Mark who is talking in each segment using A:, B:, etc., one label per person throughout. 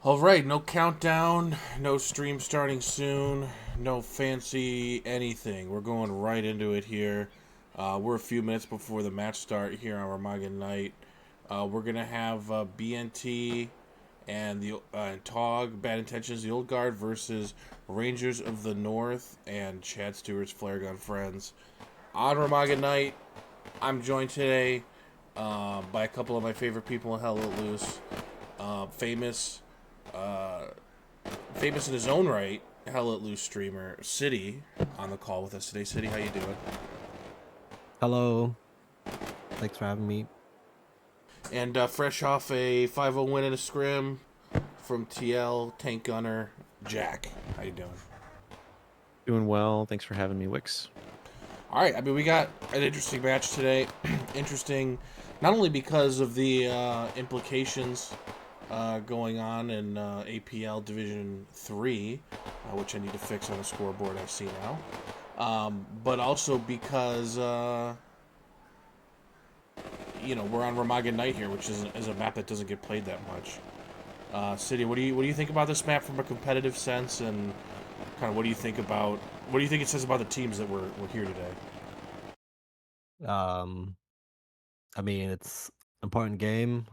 A: All right, no countdown, no stream starting soon, no fancy anything. We're going right into it here. We're a few minutes before the match start here on Remagen night. We're gonna have BNT and the TOG Bad Intentions, the Old Guard versus Rangers of the North and Chad Stewart's Flare Gun Friends on Remagen night. I'm joined today by a couple of my favorite people in Hell Let Loose. Famous uh, famous in his own right, Hell Let Loose streamer City on the call with us today. City, how you doing?
B: Hello. Thanks for having me.
A: And fresh off a 5-0 win in a scrim from TL Tank Gunner Jack. How you doing?
C: Doing well. Thanks for having me, Wix.
A: All right, I mean we got an interesting match today. Interesting, not only because of the implications going on in APL Division 3, which I need to fix on the scoreboard I see now. But also because, we're on Remagen Night here, which is a map that doesn't get played that much. City, what do you think about this map from a competitive sense, and kind of what do you think it says about the teams that we're here today?
B: Um, I mean, it's important game.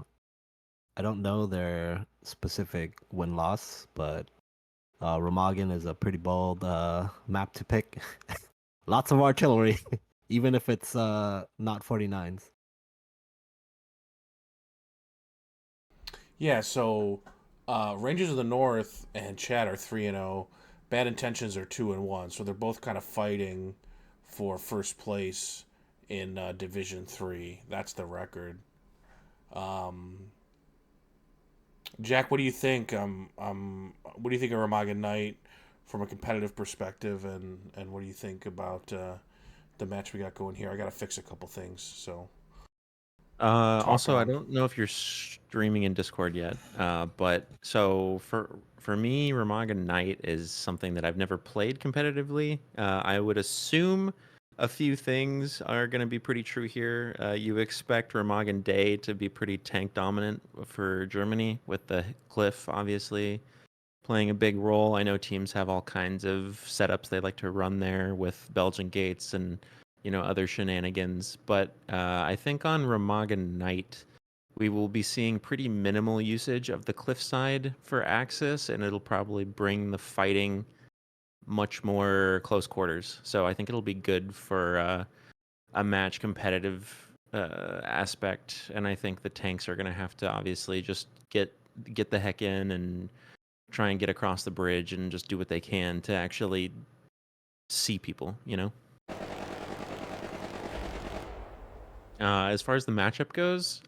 B: I don't know their specific win-loss, but Remagen is a pretty bold map to pick. Lots of artillery, even if it's not 49s.
A: Yeah, so Rangers of the North and Chad are 3-0. Bad Intentions are 2-1. So they're both kind of fighting for first place in Division 3. That's the record. Um, Jack, what do you think? What do you think of Remagen Knight from a competitive perspective, and what do you think about the match we got going here? I got to fix a couple things, so talk
C: Also, I
A: on.
C: don't know if you're streaming in Discord yet, but so for me, Remagen Knight is something that I've never played competitively. I would assume a few things are going to be pretty true here. You expect Remagen Day to be pretty tank dominant for Germany, with the Cliff obviously playing a big role. I know teams have all kinds of setups they like to run there with Belgian gates and other shenanigans. But I think on Remagen Knight, we will be seeing pretty minimal usage of the cliffside for Axis, and it'll probably bring the fighting much more close quarters. So I think it'll be good for a match competitive aspect, and I think the tanks are going to have to obviously just get the heck in and try and get across the bridge and just do what they can to actually see people. As far as the matchup goes,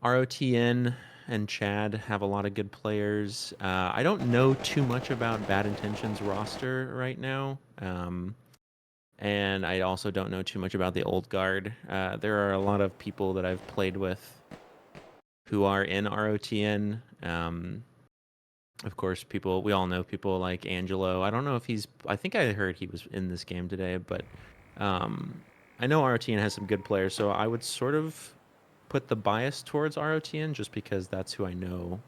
C: ROTN and Chad have a lot of good players. I don't know too much about Bad Intentions roster right now. And I also don't know too much about the old guard. There are a lot of people that I've played with who are in ROTN. Of course, we all know people like Angelo. I don't know if I think I heard he was in this game today, but um, I know ROTN has some good players, so I would sort of put the bias towards ROTN just because that's who I know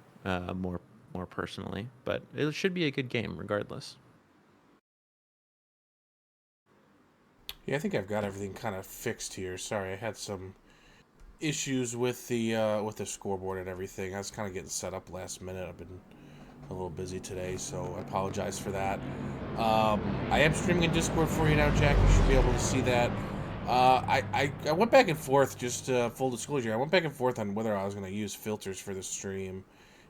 C: more personally. But it should be a good game regardless.
A: Yeah, I think I've got everything kind of fixed here. Sorry, I had some issues with the scoreboard and everything. I was kind of getting set up last minute. I've been a little busy today, so I apologize for that. I am streaming in Discord for you now, Jack. You should be able to see that. I went back and forth, just full disclosure. I went back and forth on whether I was going to use filters for the stream,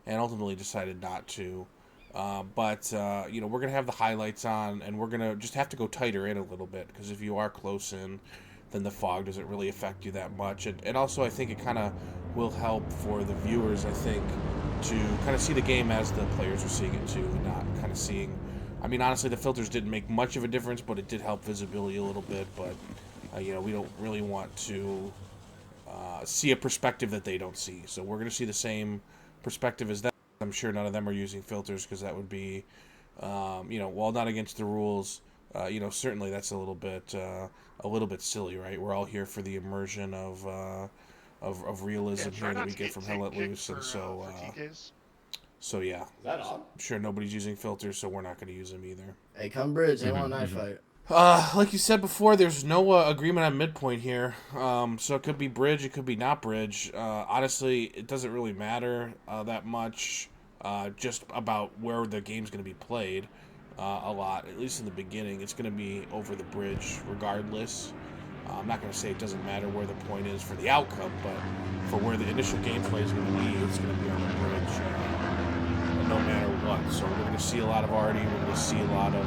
A: and ultimately decided not to. But we're gonna have the highlights on, and we're gonna just have to go tighter in a little bit because if you are close in, then the fog doesn't really affect you that much. And also, I think it kind of will help for the viewers. I think to kind of see the game as the players are seeing it too, and not kind of seeing. I mean, honestly, the filters didn't make much of a difference, but it did help visibility a little bit. But we don't really want to see a perspective that they don't see. So we're going to see the same perspective as them. I'm sure none of them are using filters because that would be, while not against the rules, certainly that's a little bit silly, right? We're all here for the immersion of of realism
D: try
A: here that
D: not
A: we
D: to
A: get
D: get
A: from Hell Let
D: kicked
A: Loose, and
D: for TKs.
A: so yeah,
E: Is that on?
A: I'm sure nobody's using filters, so we're not going to use them either.
E: Hey, come bridge. They want knife fight.
A: Like you said before, there's no agreement on midpoint here. So it could be bridge, it could be not bridge. Honestly, it doesn't really matter that much. Just about where the game's going to be played. A lot, at least in the beginning, it's going to be over the bridge, regardless. I'm not going to say it doesn't matter where the point is for the outcome, but for where the initial gameplay is going to be, it's going to be on the bridge, no matter what. So we're going to see a lot of Artie. We're going to see a lot of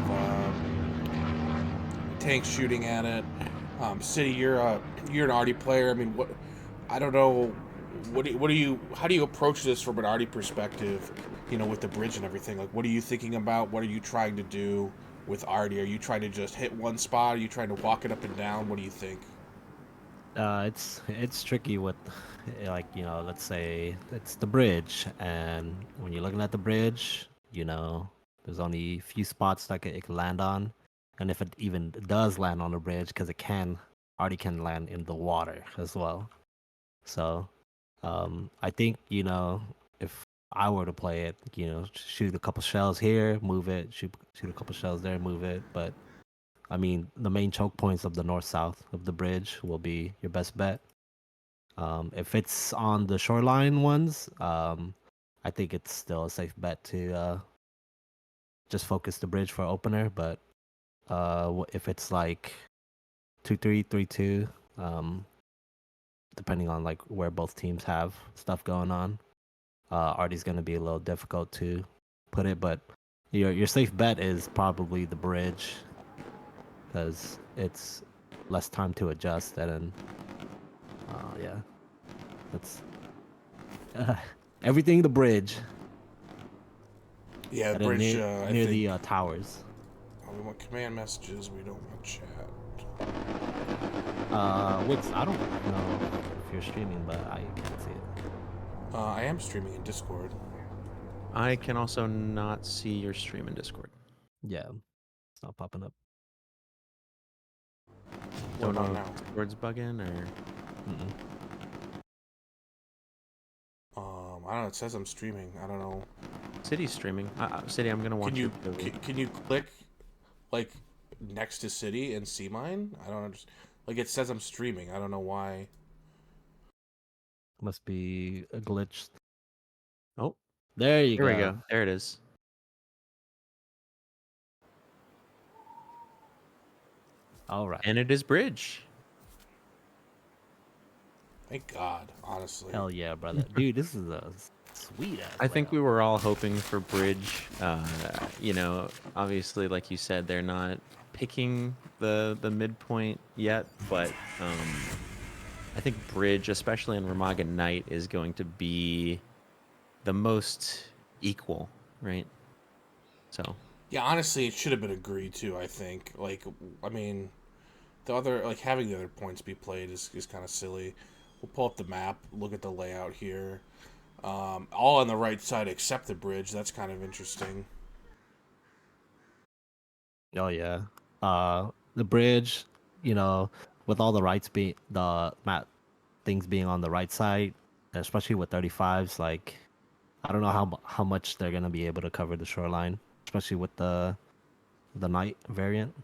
A: tanks shooting at it. City, you're an Artie player. I mean, what? I don't know. What do you? How do you approach this from an Artie perspective? You know, with the bridge and everything. Like, what are you thinking about? What are you trying to do with Artie? Are you trying to just hit one spot? Are you trying to walk it up and down? What do you think?
B: It's tricky with, like, let's say it's the bridge, and when you're looking at the bridge, there's only a few spots that it can land on, and if it even does land on the bridge, because already can land in the water as well. So, I think if I were to play it, shoot a couple shells here, move it, shoot a couple shells there, move it, but. I mean, the main choke points of the north-south of the bridge will be your best bet. If it's on the shoreline ones, I think it's still a safe bet to just focus the bridge for opener. But if it's like 2-3, 3-2, depending on like where both teams have stuff going on, Artie's going to be a little difficult to put it. But your safe bet is probably the bridge, because it's less time to adjust, and then yeah, that's everything the bridge.
A: Yeah,
B: And
A: bridge.
B: near
A: I think
B: the towers.
A: we want command messages. We don't want chat.
B: Wix, I don't know if you're streaming, but I can't see it.
A: I am streaming in Discord.
C: I can also not see your stream in Discord.
B: Yeah, it's not popping up.
A: What
C: Don't
A: about
C: know
A: now?
C: if Discord's bugging or.
B: Mm-mm.
A: I don't know. It says I'm streaming. I don't know.
C: City's streaming. City, I'm gonna watch
A: Can you
C: it.
A: can you click like next to City and see mine? I don't understand. Like it says I'm streaming. I don't know why.
B: Must be a glitch.
C: Oh,
B: There you
C: here
B: go.
C: we go. There it is.
B: All right.
C: And it is Bridge.
A: Thank God, honestly.
B: Hell yeah, brother. Dude, this is a sweet ass.
C: I think we were all hoping for Bridge. Obviously, like you said, they're not picking the midpoint yet, but I think Bridge, especially in Remagen Night, is going to be the most equal, right? So.
A: Yeah, honestly, it should have been agreed to. I think. Like, I mean, the other having the other points be played is kind of silly. We'll pull up the map, look at the layout here. All on the right side except the bridge. That's kind of interesting.
B: Oh yeah. The bridge, with all the map things being on the right side, especially with 35s, like I don't know how much they're gonna be able to cover the shoreline, especially with the night variant.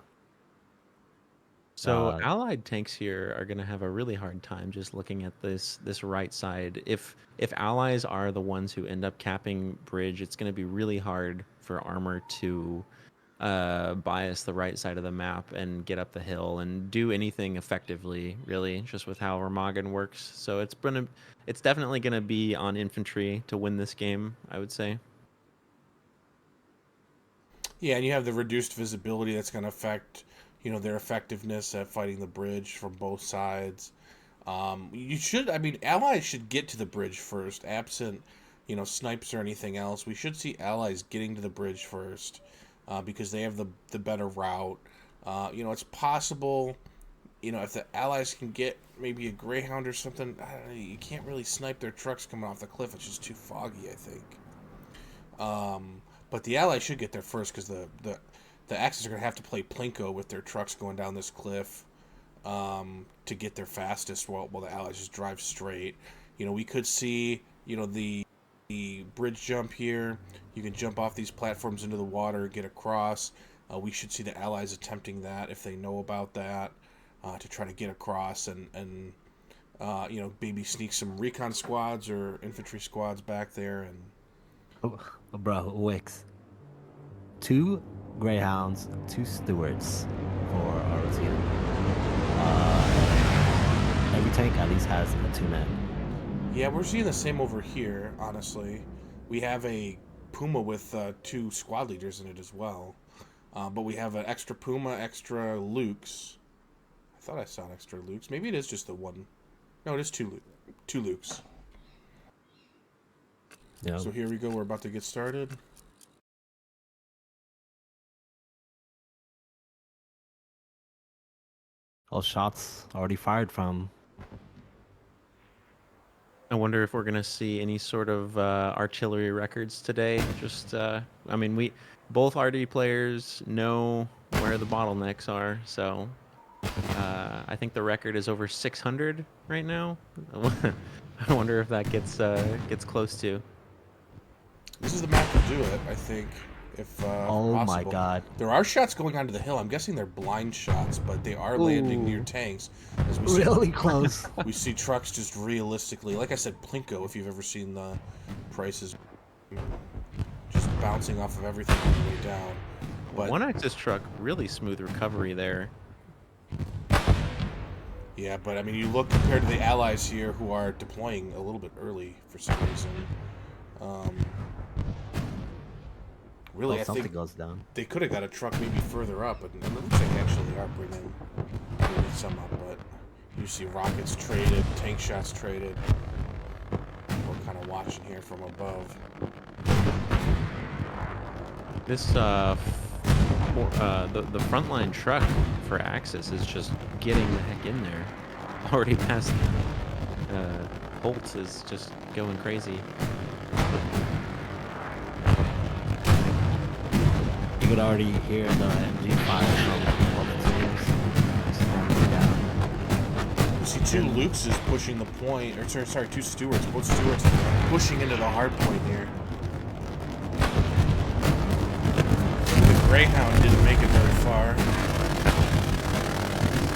C: So allied tanks here are going to have a really hard time just looking at this right side. If allies are the ones who end up capping bridge, it's going to be really hard for armor to bias the right side of the map and get up the hill and do anything effectively, really, just with how Remagen works. So it's definitely going to be on infantry to win this game, I would say.
A: Yeah, and you have the reduced visibility that's going to affect, their effectiveness at fighting the bridge from both sides. Allies should get to the bridge first, absent, snipes or anything else. We should see allies getting to the bridge first, because they have the better route. It's possible, if the allies can get maybe a Greyhound or something, I don't know, you can't really snipe their trucks coming off the cliff. It's just too foggy, I think. But the allies should get there first, because the Axis are going to have to play Plinko with their trucks going down this cliff. to get there fastest while the Allies just drive straight. You know, we could see, you know, the bridge jump here. You can jump off these platforms into the water, get across. We should see the Allies attempting that if they know about that, to try to get across and you know, maybe sneak some recon squads or infantry squads back there. And
B: Bro, Wix. 2 Greyhounds, 2 Stewards for ROTN. Every tank at least has a 2 man.
A: yeah, we're seeing the same over here, honestly. We have a Puma with 2 squad leaders in it as well. But we have an extra Puma, extra Lukes. I thought I saw an extra Lukes. Maybe it is just the one. No, it is 2 Lukes.
B: Yeah.
A: So here we go. We're about to get started.
B: All shots already fired from.
C: I wonder if we're gonna see any sort of artillery records today. Just, I mean, both RD players know where the bottlenecks are, so I think the record is over 600 right now. I wonder if that gets close to.
A: This is the map to do it, I think, if
B: Oh
A: possible.
B: my god.
A: There are shots going onto the hill. I'm guessing they're blind shots, but they are landing near
B: Ooh.
A: tanks. As we
B: Really
A: see,
B: close.
A: we see trucks just realistically, like I said, Plinko, if you've ever seen the prices, just bouncing off of everything on the way down. But
C: One Axis truck, really smooth recovery there.
A: yeah, but I mean, you look compared to the Allies here who are deploying a little bit early for some reason. Really, I
B: something
A: think
B: goes down.
A: they could have got a truck maybe further up, and it looks like actually they are bringing some up, but you see rockets traded, tank shots traded. We're kind of watching here from above.
C: This the frontline truck for Axis is just getting the heck in there. Already past Bolts is just going crazy.
B: You could already hear the MG fire from both teams.
A: You see 2 Lukes is pushing the point, or sorry, 2 Stewards, both Stewards pushing into the hard point here. The Greyhound didn't make it very far.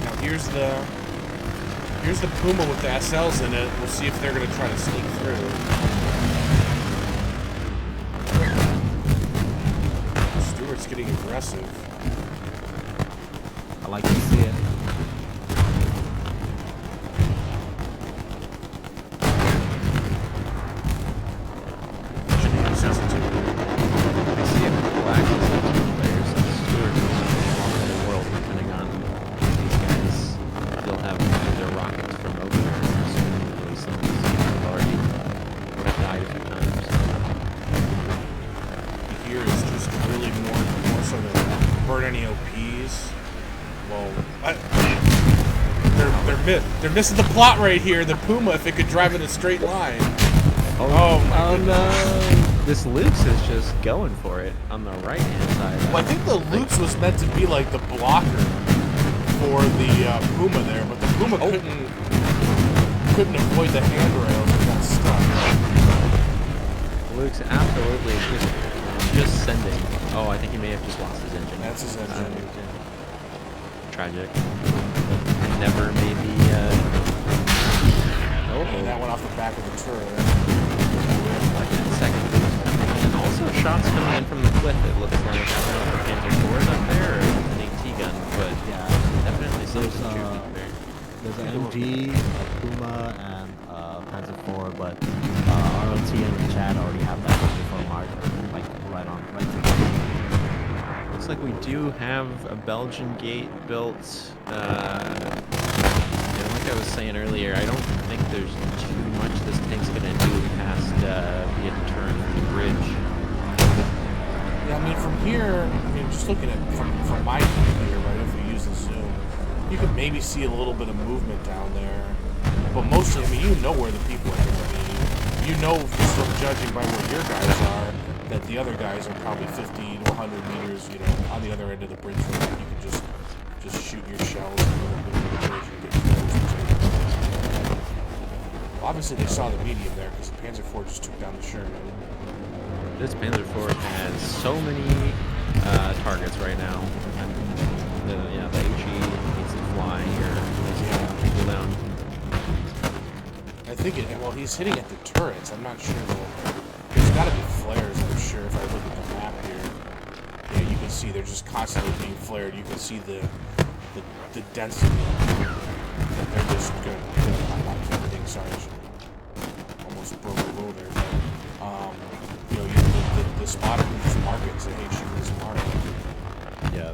A: Now here's the Puma with the SLs in it. We'll see if they're going to try to sneak through. Stewart's getting aggressive.
B: I like to see it.
A: Sensitivity.
C: I see a couple Axis players and Stewards all over the world, depending on these guys. They'll have their rockets from over there. Presumably some of these have already died a few times.
A: Here is just really more so to burn any OPs. Well, they're missing the plot right here. The Puma, if it could drive in a straight line. Oh my goodness.
C: No! This Luke's is just going for it on the right hand side.
A: Well, I think the Lukes was meant to be like the blocker for the Puma there, but the Puma couldn't avoid the handrails and got stuck.
C: Luke's absolutely just sending. Oh, I think he may have just lost his engine.
A: That's his engine.
C: Tragic. Never maybe.
A: And that went off the back of the turret.
C: Like in second. And also shots coming in from the cliff. It looks like I don't know if the Panzer IV is up there or an AT gun, but
B: Yeah.
C: definitely something shooting there.
B: There's an MG, a Puma, and Panzer IV, but ROTN and Chad already have that Panzer IV mark, like right together.
C: Looks like we do have a Belgian gate built. Like I was saying earlier, I don't think there's too much this tank's gonna do past via the turn from the bridge.
A: Yeah, I mean, from here, I mean, just looking at from my view here, right, if we use the zoom, you could maybe see a little bit of movement down there. But mostly, I mean, you know where the people are going to be. You know, just from judging by where your guys are, that the other guys are probably 50 to 100 meters, you know, on the other end of the bridge. Where you can just shoot your shells a little bit. bridge and get close, which I think is- Obviously, they saw the medium there because the Panzer IV just took down the Sherman.
C: This Panzer IV has so many targets right now. And the HE needs to fly here. Pull down.
A: I think well, he's hitting at the turrets. I'm not sure though. There's got to be flares, I'm sure, if I look at the map here. Yeah, you can see they're just constantly being flared. You can see the density. They're just going to I'm not kidding, sorry. I almost broke a roll there. You know, the spotter can just mark it to HU is marked.
B: Yeah.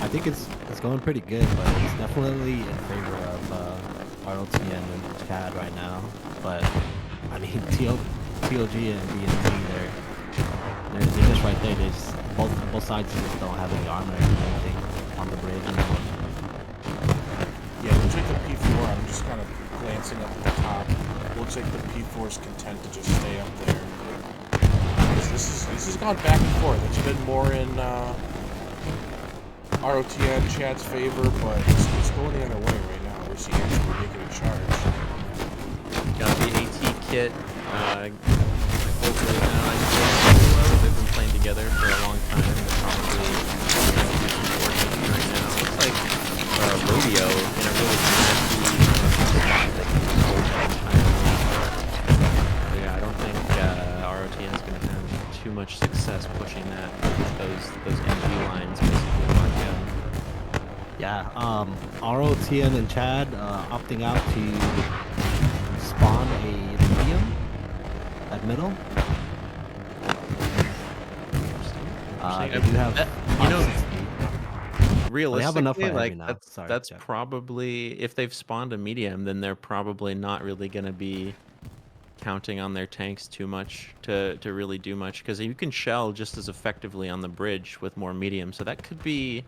B: I think it's going pretty good, but it's definitely in favor of ROTN and CAD right now. But I mean, TOG and BNT, they're just right there. They just both sides just don't have any armor or anything on the bridge anymore.
A: Yeah, looks like the P4. I'm just kind of glancing up at the top. Looks like the P4 is content to just stay up there. This has gone back and forth. It's been more in ROTN Chad's favor, but it's going the other way right now. We're seeing actually making a charge.
C: Got the AT kit. Hopefully now they've been playing together for a long time. They're probably do some coordination right now. Looks like rodeo in a really yeah, I don't think ROTN is going to have too much success pushing that. Those MG lines basically mark down.
B: Yeah, ROTN and Chad opting out to spawn a medium at middle. They do have,
C: you know,
B: 560.
C: realistically,
B: they have enough for
C: like
B: heavy now.
C: that's
B: Jeff.
C: probably, if they've spawned a medium, then they're probably not really going to be counting on their tanks too much to really do much, because you can shell just as effectively on the bridge with more medium. So that could be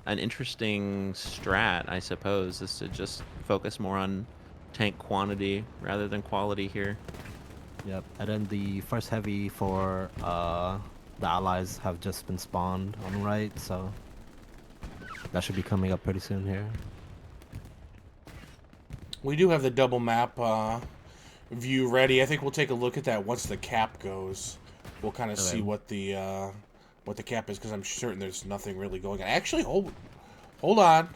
C: an interesting strat, I suppose, is to just focus more on tank quantity rather than quality here.
B: Yep, and then the first heavy for the allies have just been spawned on the right, so that should be coming up pretty soon here.
A: We do have the double map view ready. I think we'll take a look at that once the cap goes. We'll kind of see what the cap is, because I'm certain there's nothing really going on. Actually, hold on.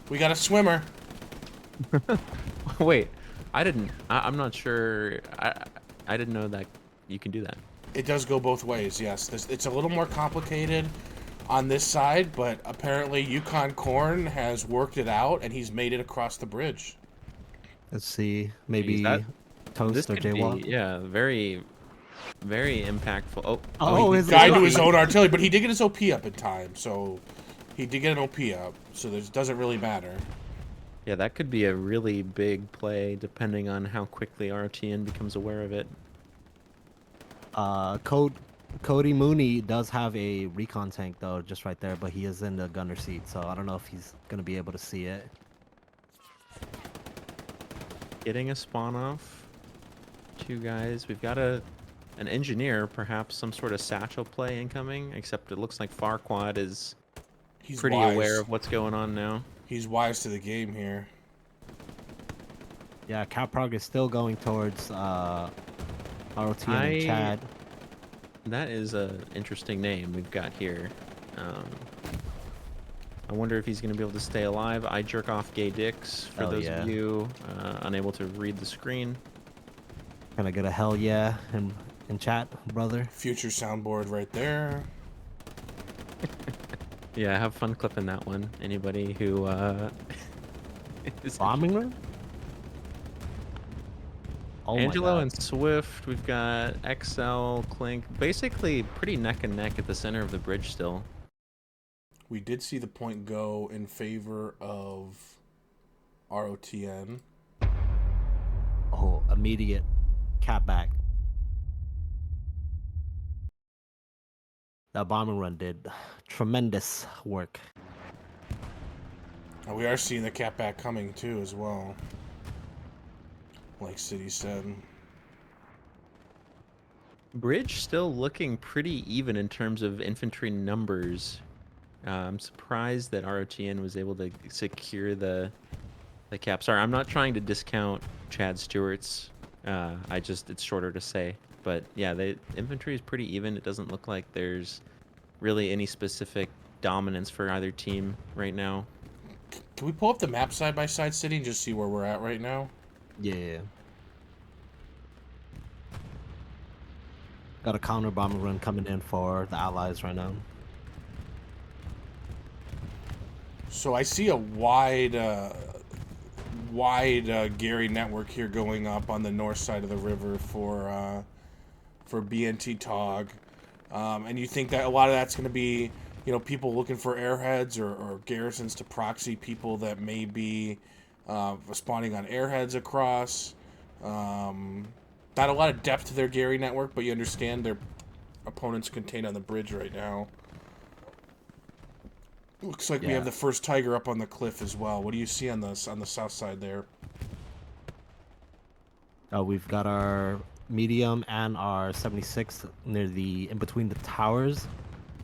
A: We got a swimmer.
C: Wait, I'm not sure. I didn't know that you can do that.
A: It does go both ways, yes. It's a little more complicated on this side, but apparently Yukon Corn has worked it out, and he's made it across the bridge.
B: Let's see, maybe Toast or Jaywalk.
C: Yeah, very, very impactful.
A: He died to his own artillery, but he did get his OP up in time, so he did get an OP up, so it doesn't really matter.
C: Yeah, that could be a really big play, depending on how quickly ROTN becomes aware of it.
B: Cody Mooney does have a recon tank though, just right there, but he is in the gunner seat, so I don't know if he's gonna be able to see it.
C: Getting a spawn off. Two guys. We've got an engineer, perhaps some sort of satchel play incoming, except it looks like Farquad is pretty aware of what's going on now.
A: He's wise to the game here.
B: Yeah, Caprog is still going towards ROTN and Chad.
C: That is an interesting name we've got here. I wonder if he's going to be able to stay alive. I jerk off gay dicks for those of you unable to read the screen.
B: Can I get a hell yeah in chat, brother?
A: Future soundboard right there.
C: Yeah, have fun clipping that one. Anybody who is
B: bombing run? Oh
C: Angelo and Swift, we've got XL, Clink, basically pretty neck and neck at the center of the bridge still.
A: We did see the point go in favor of ROTN.
B: Oh, immediate cap back. That bombing run did tremendous work.
A: And we are seeing the cap back coming too as well. Like City said.
C: Bridge still looking pretty even in terms of infantry numbers. I'm surprised that ROTN was able to secure the cap. Sorry, I'm not trying to discount Chad Stewart's. It's shorter to say. But yeah, the infantry is pretty even. It doesn't look like there's really any specific dominance for either team right now.
A: Can we pull up the map side by side, City, and just see where we're at right now?
B: Yeah. Got a counter bomber run coming in for the Allies right now.
A: So I see a wide Gary network here going up on the north side of the river for BNTTOG. And you think that a lot of that's going to be, people looking for airheads or garrisons to proxy people that may be responding on airheads across. Not a lot of depth to their Gary network, but you understand their opponents contained on the bridge right now. Looks like we have the first Tiger up on the cliff as well. What do you see on the south side there?
B: We've got our medium and our 76 near in between the towers.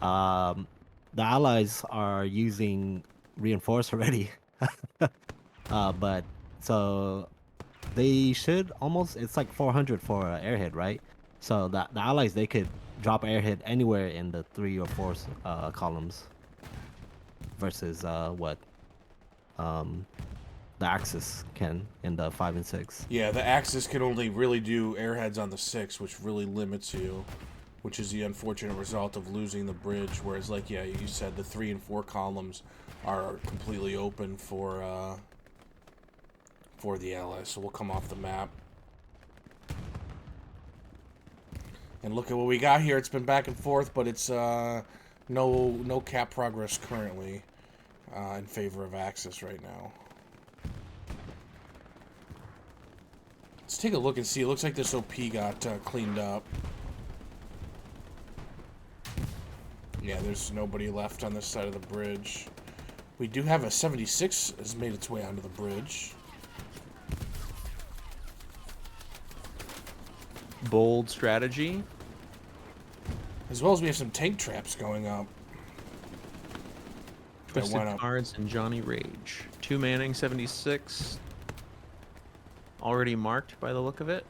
B: The Allies are using reinforce already. But so they should almost, it's like 400 for airhead, right? So the Allies, they could drop airhead anywhere in the 3 or 4 columns versus the Axis can in the 5 and 6.
A: Yeah, the Axis can only really do airheads on the 6, which really limits you, which is the unfortunate result of losing the bridge. Whereas, like, yeah, you said the 3 and 4 columns are completely open for the Allies. So we'll come off the map. And look at what we got here. It's been back and forth, but it's no cap progress currently in favor of Axis right now. Let's take a look and see. It looks like this OP got cleaned up. Yeah, there's nobody left on this side of the bridge. We do have a 76 has made its way onto the bridge.
C: Bold strategy.
A: As well as we have some tank traps going up.
C: Twisted Cards and Johnny Rage. 2 Manning 76. Already marked by the look of it.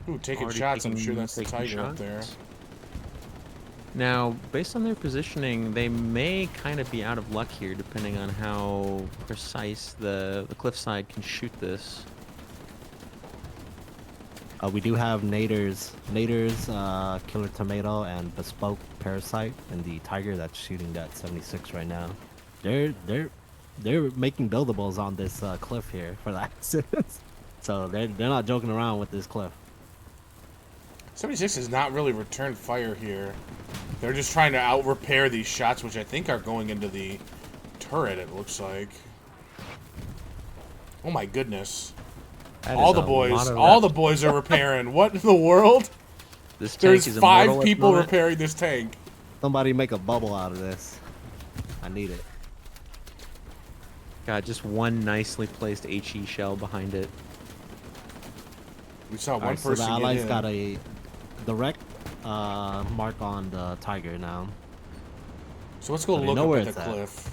A: Ooh, taking shots. I'm sure that's the Tiger up there.
C: Now, based on their positioning, they may kind of be out of luck here, depending on how precise the cliffside can shoot this.
B: We do have Nader's Killer Tomato and Bespoke Parasite and the Tiger that's shooting that 76 right now. They're making buildables on this cliff here for the Axis. So they're not joking around with this cliff.
A: 76 has not really returned fire here. They're just trying to out-repair these shots, which I think are going into the turret, it looks like. Oh my goodness. All the boys are repairing. What in the world? There's 5 people repairing this tank.
B: Somebody make a bubble out of this. I need it.
C: Got just one nicely placed HE shell behind it.
A: We saw one person.
B: So the Allies got a direct mark on the Tiger now.
A: So let's go look up at the cliff.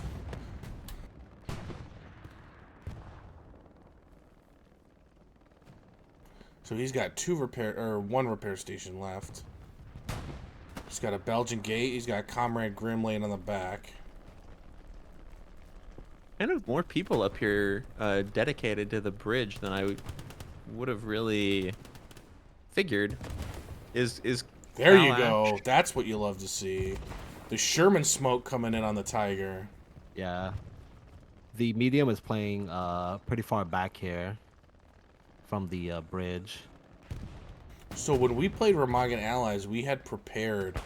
A: So he's got one repair station left. He's got a Belgian gate. He's got Comrade Grim laying on the back.
C: Kind of more people up here dedicated to the bridge than I would have really figured.
A: There you go. That's what you love to see. The Sherman smoke coming in on the Tiger.
B: Yeah. The medium is playing pretty far back here from the bridge.
A: So when we played Remagen Allies, we had prepared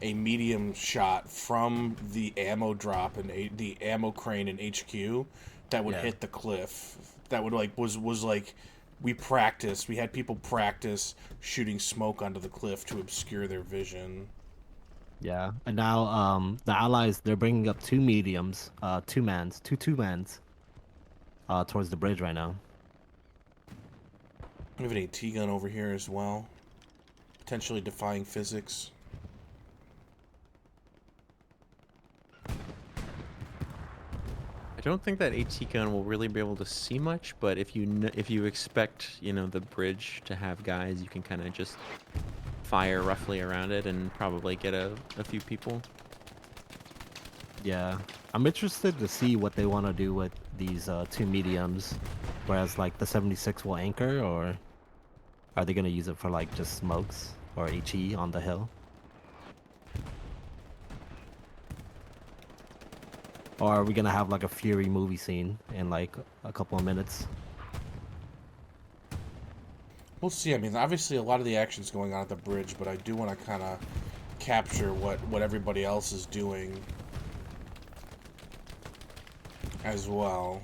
A: a medium shot from the ammo drop and the ammo crane in HQ that would hit the cliff. That would was like we practiced. We had people practice shooting smoke onto the cliff to obscure their vision.
B: Yeah, and now the Allies, they're bringing up 2 mediums, two mans towards the bridge right now.
A: We have an AT gun over here as well, potentially defying physics.
C: I don't think that AT gun will really be able to see much, but if you expect, the bridge to have guys, you can kind of just fire roughly around it and probably get a few people.
B: Yeah, I'm interested to see what they want to do with these two mediums, whereas like the 76 will anchor, or are they gonna use it for like just smokes or HE on the hill? Or are we gonna have like a Fury movie scene in like a couple of minutes?
A: We'll see. I mean, obviously a lot of the action's going on at the bridge, but I do want to kind of capture what everybody else is doing as well.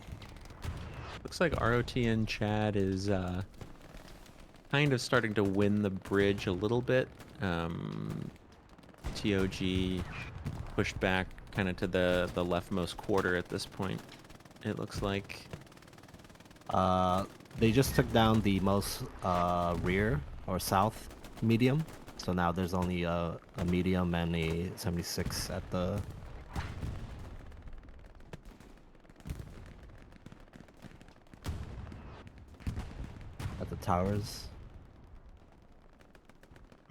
C: Looks like ROTN Chad is kind of starting to win the bridge a little bit. TOG pushed back kind of to the leftmost quarter at this point, it looks like.
B: They just took down the most rear or south medium, so now there's only a medium and a 76 at the towers.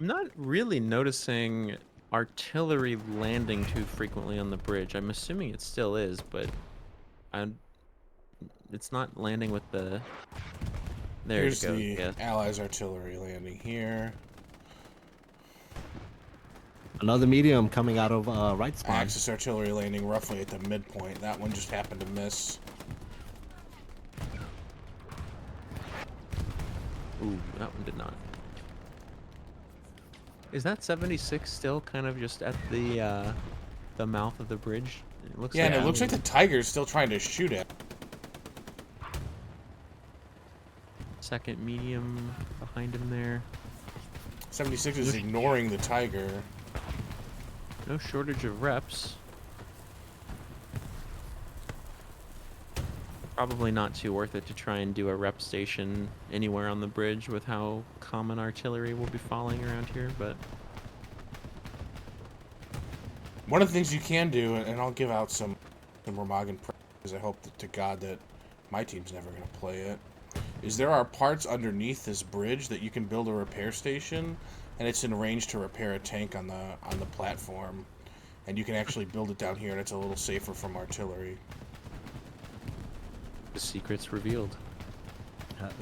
C: I'm not really noticing artillery landing too frequently on the bridge. I'm assuming it still is, but it's not landing with the... There
A: Here's
C: you go.
A: the Allies artillery landing here.
B: Another medium coming out of right spawn.
A: Axis artillery landing roughly at the midpoint. That one just happened to miss.
C: Ooh, that one did not. Is that 76 still kind of just at the mouth of the bridge? It looks
A: and it looks like the Tiger's still trying to shoot it.
C: Second medium behind him there.
A: 76 is ignoring the Tiger.
C: No shortage of reps. Probably not too worth it to try and do a rep station anywhere on the bridge with how common artillery will be falling around here, but...
A: One of the things you can do, and I'll give out some Remagen because I hope to God that my team's never going to play it, is there are parts underneath this bridge that you can build a repair station, and it's in range to repair a tank on the platform, and you can actually build it down here, and it's a little safer from artillery.
C: The secret's revealed.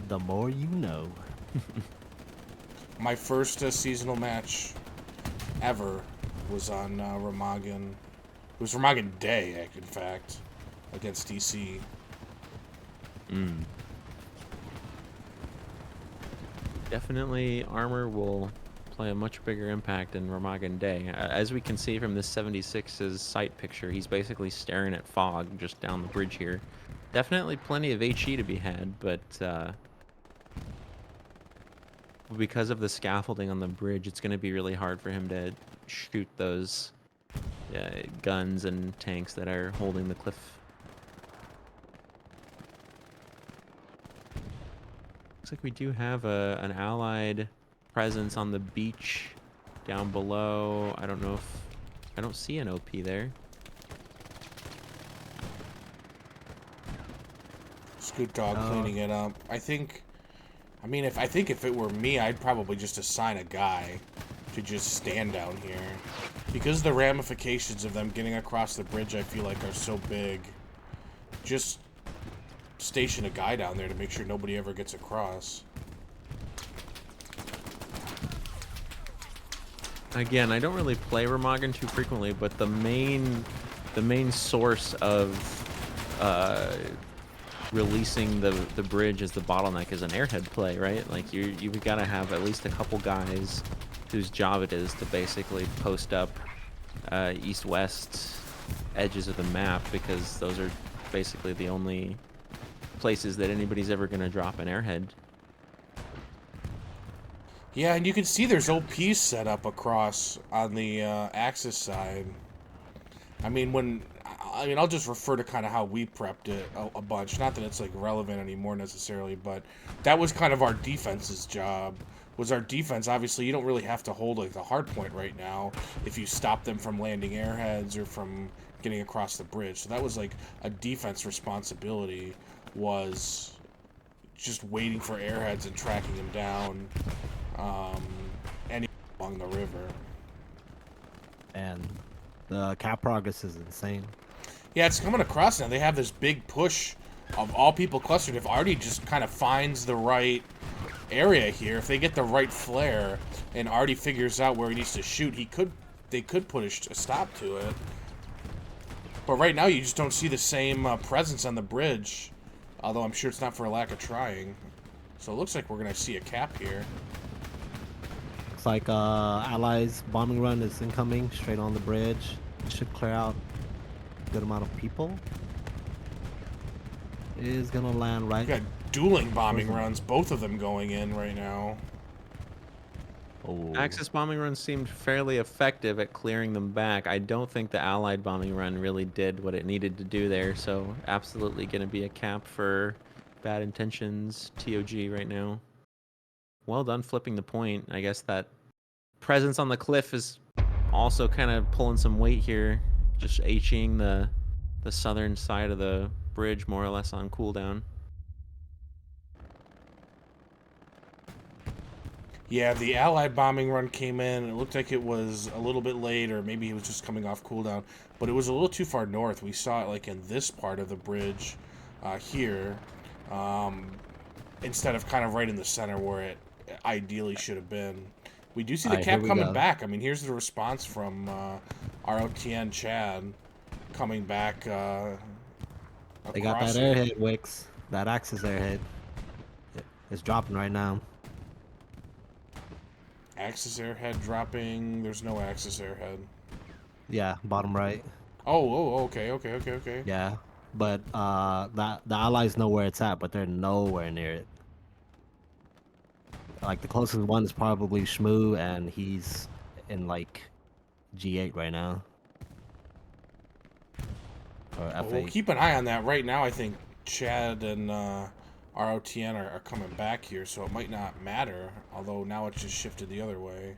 B: The more you know.
A: My first seasonal match ever was on Remagen. It was Remagen Day, in fact, against DC.
C: Definitely, armor will play a much bigger impact in Remagen Day. As we can see from this 76's sight picture, he's basically staring at fog just down the bridge here. Definitely plenty of HE to be had, but because of the scaffolding on the bridge, it's going to be really hard for him to shoot those guns and tanks that are holding the cliff. Looks like we do have an allied presence on the beach down below. I don't know if... I don't see an OP there.
A: Scoot Dog cleaning it up. I think if it were me, I'd probably just assign a guy to just stand down here. Because the ramifications of them getting across the bridge, I feel like, are so big. Just station a guy down there to make sure nobody ever gets across.
C: Again, I don't really play Remagen too frequently, but the main source of releasing the bridge as the bottleneck is an airhead play, right? Like you've got to have at least a couple guys whose job it is to basically post up east-west edges of the map, because those are basically the only places that anybody's ever going to drop an airhead.
A: Yeah, and you can see there's OPs set up across on the Axis side. I mean, I'll just refer to kind of how we prepped it a bunch. Not that it's like relevant anymore necessarily, but that was kind of our defense's job. Was our defense, obviously, you don't really have to hold like the hard point right now if you stop them from landing airheads or from getting across the bridge. So that was like a defense responsibility, was just waiting for airheads and tracking them down along the river.
B: And the cap progress is insane.
A: Yeah, it's coming across now. They have this big push of all people clustered. If Artie just kind of finds the right area here, if they get the right flare and Artie figures out where he needs to shoot, they could put a stop to it. But right now you just don't see the same presence on the bridge, although I'm sure it's not for a lack of trying. So it looks like we're gonna see a cap here.
B: Looks like Allies bombing run is incoming straight on the bridge. It should clear out a good amount of people. It is gonna land right.
A: We got dueling bombing runs, both of them going in right now.
B: Oh.
C: Axis bombing run seemed fairly effective at clearing them back. I don't think the Allied bombing run really did what it needed to do there, so absolutely going to be a cap for Bad Intentions TOG right now. Well done flipping the point. I guess that presence on the cliff is also kind of pulling some weight here, just Hing the southern side of the bridge more or less on cooldown.
A: Yeah, the Allied bombing run came in. It looked like it was a little bit late, or maybe it was just coming off cooldown. But it was a little too far north. We saw it like in this part of the bridge here, instead of kind of right in the center where it ideally should have been. We do see the cap coming back. I mean, here's the response from ROTN Chad coming back.
B: They got that airhead, Wix. That Axis airhead. It's dropping right now.
A: Axis airhead dropping. There's no Axis airhead.
B: Yeah, bottom right.
A: Oh, okay.
B: Yeah, but the Allies know where it's at, but they're nowhere near it. Like the closest one is probably Shmoo, and he's in like G8 right now. Or F8.
A: We'll keep an eye on that. Right now, I think Chad and ROTN are coming back here, so it might not matter. Although now it's just shifted the other way.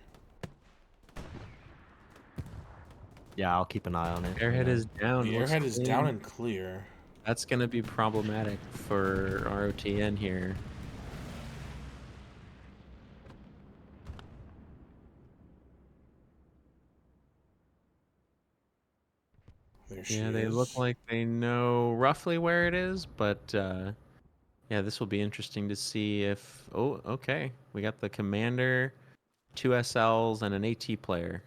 B: Yeah, I'll keep an eye on it.
C: Airhead is down.
A: The airhead is down and clear.
C: That's going to be problematic for ROTN here.
A: There she
C: Yeah, they
A: is.
C: look like they know roughly where it is, but yeah, this will be interesting to see if... Oh, okay. We got the commander, 2 SLs, and an AT player.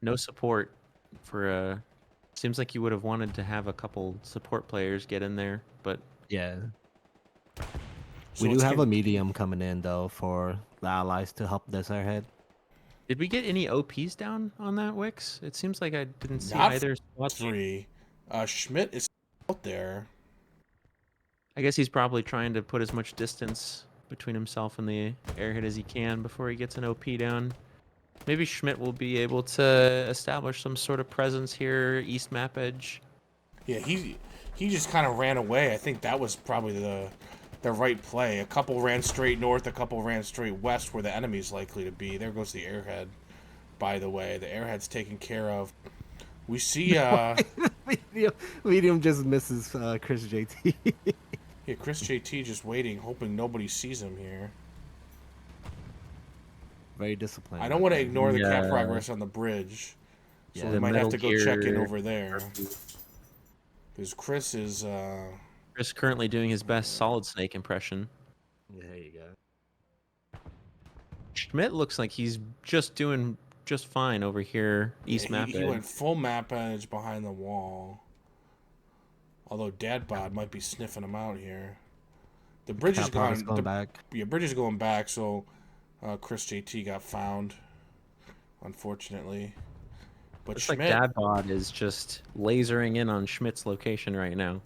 C: No support for... Seems like you would have wanted to have a couple support players get in there, but...
B: Yeah.
A: So
B: We do have a medium coming in, though, for the Allies to help this airhead.
C: Did we get any OPs down on that, Wix? It seems like I didn't see
A: Not
C: either spot.
A: 3. Schmidt is out there.
C: I guess he's probably trying to put as much distance between himself and the airhead as he can before he gets an OP down. Maybe Schmidt will be able to establish some sort of presence here, east map edge.
A: Yeah, he just kind of ran away. I think that was probably the right play. A couple ran straight north, a couple ran straight west where the enemy's likely to be. There goes the airhead, by the way. The airhead's taken care of. We see...
B: medium just misses Chris JT.
A: Yeah, Chris JT just waiting, hoping nobody sees him here.
B: Very disciplined.
A: I don't want to ignore the cap progress on the bridge. So
B: Yeah,
A: we might have to go check in
C: Gear-
A: over there. Because Chris is...
C: Chris currently doing his best Solid Snake impression.
B: Yeah, there you go.
C: Schmidt looks like he's just doing just fine over here, east map
A: he
C: edge.
A: went full map edge behind the wall. Although Dadbod might be sniffing him out here. The bridge is
B: Going
A: gone.
B: back.
A: Yeah, bridge is going back, so Chris JT got found, unfortunately. But
C: Looks
A: Schmidt,
C: like Dadbod is just lasering in on Schmidt's location right now.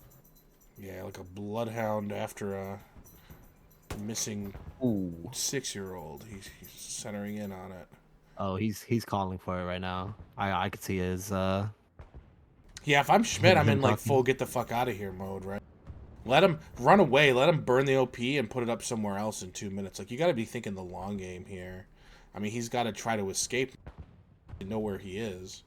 A: yeah, like a bloodhound after a missing 6-year-old. He's centering in on it.
B: Oh, he's calling for it right now. I could see his
A: Yeah, if I'm Schmidt, I'm in like
B: talking.
A: full get the fuck out of here mode, right? Let him run away. Let him burn the OP and put it up somewhere else in 2 minutes. Like, you got to be thinking the long game here. I mean, he's got to try to escape. know where he is.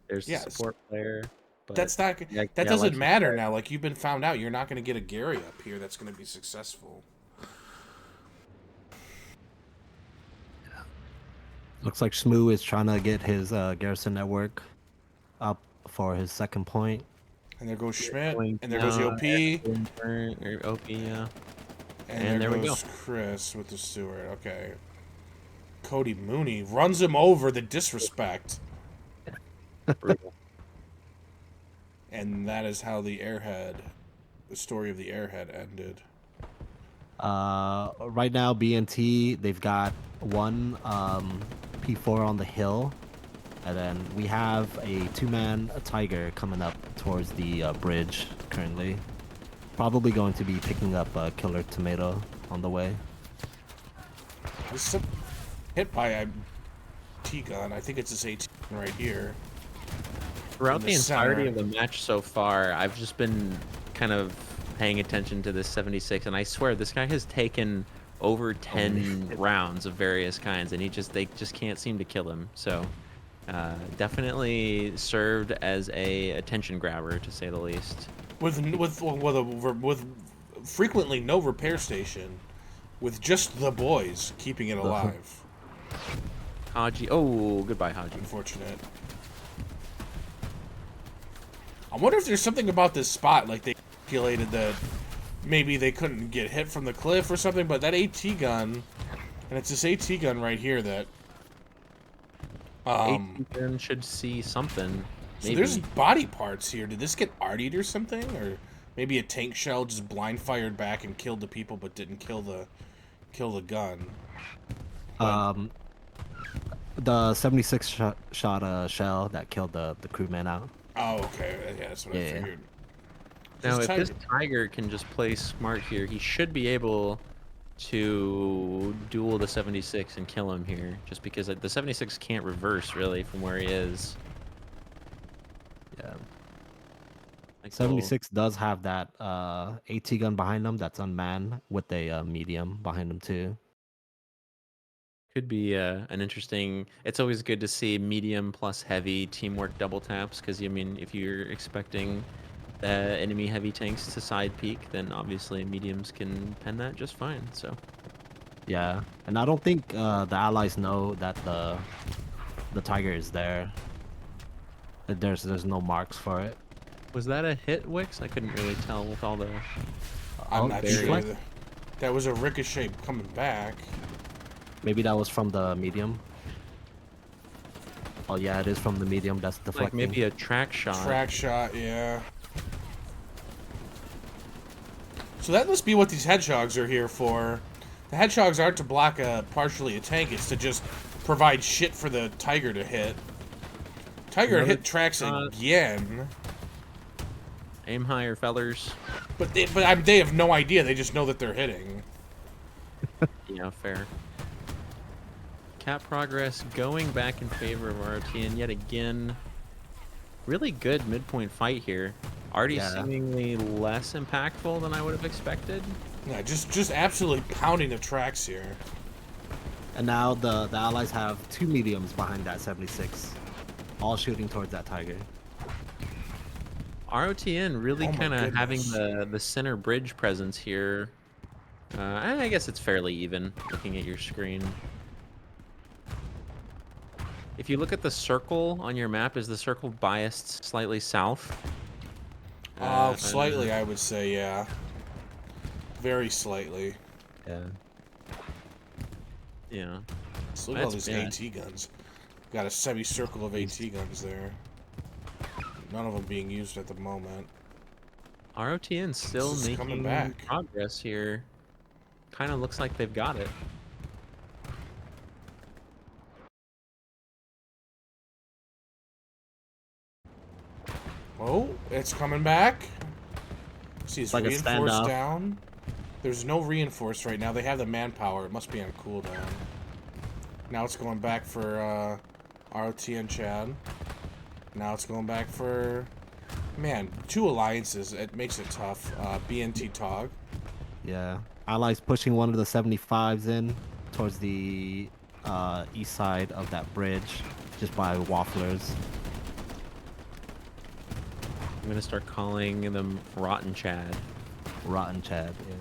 C: There's a
A: Yes.
C: support player. But
A: That's not.
C: yeah,
A: That
C: yeah,
A: doesn't
C: like you
A: matter
C: said,
A: now. Like, you've been found out. You're not going to get a Gary up here that's going to be successful.
B: Looks like Shmoo is trying to get his Garrison network up for his second point.
A: And there goes Schmidt.
C: going
A: And there goes the
C: down,
A: OP.
C: or OP, yeah.
A: And
C: there we
A: goes Chris with the Stewart. Okay. Cody Mooney runs him over. The disrespect.
C: Brutal.
A: And that is how the story of the Airhead ended.
B: Right now, BNT, they've got one P4 on the hill, and then we have a two-man Tiger coming up towards the bridge currently. Probably going to be picking up a Killer Tomato on the way.
A: This is hit by a T-gun. I think it's this AT right here.
C: Throughout
A: in
C: the entirety
A: center.
C: of the match so far, I've just been kind of paying attention to this 76, and I swear this guy has taken over 10 rounds of various kinds, and they just can't seem to kill him. So definitely served as a attention grabber, to say the least.
A: With frequently no repair station, with just the boys keeping it alive.
C: Haji, oh, goodbye, Haji.
A: Unfortunate. I wonder if there's something about this spot, like they calculated that maybe they couldn't get hit from the cliff or something, but that AT gun, and it's this AT gun right here that...
C: AT should see something.
A: So
C: Maybe.
A: there's body parts here. Did this get artied or something? Or maybe a tank shell just blind fired back and killed the people but didn't kill the gun?
B: The 76 shot shell that killed the crewman out.
A: Oh, okay. Yeah, that's what I figured.
C: Now,
A: This
C: if this Tiger can just play smart here, he should be able to duel the 76 and kill him here, just because the 76 can't reverse, really, from where he is.
B: Yeah.
C: Like
B: 76 does have that AT gun behind him that's unmanned with a medium behind him, too.
C: Could be an interesting... It's always good to see medium plus heavy teamwork double taps, because, I mean, if you're expecting enemy heavy tanks to side peek, then obviously mediums can pen that just fine, so...
B: Yeah, and I don't think the allies know that the Tiger is there. There's no marks for it.
C: Was that a hit, Wix? I couldn't really tell with all the...
A: I'm not sure.
B: Like,
A: That was a ricochet coming back.
B: maybe that was from the medium. Oh yeah, it is from the medium. That's deflecting.
C: Like maybe a track shot.
A: Track shot, yeah. So that must be what these hedgehogs are here for. The hedgehogs aren't to block partially a tank, it's to just provide shit for the Tiger to hit. Tiger hit tracks again.
C: Aim higher, fellers.
A: But they have no idea, they just know that they're hitting.
C: Yeah, fair. Cap progress going back in favor of ROTN yet again. Really good midpoint fight here. Already seemingly less impactful than I would have expected.
A: Yeah, just absolutely pounding the tracks here.
B: And now the allies have two mediums behind that 76, all shooting towards that Tiger.
C: ROTN really kind of having
A: goodness.
C: the center bridge presence here. I guess it's fairly even looking at your screen. If you look at the circle on your map, is the circle biased slightly south?
A: Slightly, I would say, yeah. Very slightly.
B: Yeah.
C: Yeah.
A: So look at all these AT guns. Got a semicircle of AT guns there. None of them being used at the moment.
C: ROTN still
A: This is coming
C: making
A: back.
C: progress here. Kind of looks like they've got it.
A: Oh, it's coming back. See, it's
B: like a
A: reinforced
B: standoff.
A: down. There's no reinforced right now. They have the manpower. It must be on cooldown. Now it's going back for ROTN Chad. Now it's going back for... Man, two alliances. It makes it tough. BNTTOG.
B: Yeah. Allies pushing one of the 75s in towards the east side of that bridge, just by Wafflers.
C: I'm gonna start calling them Rotten Chad.
B: Rotten Chad. Yeah.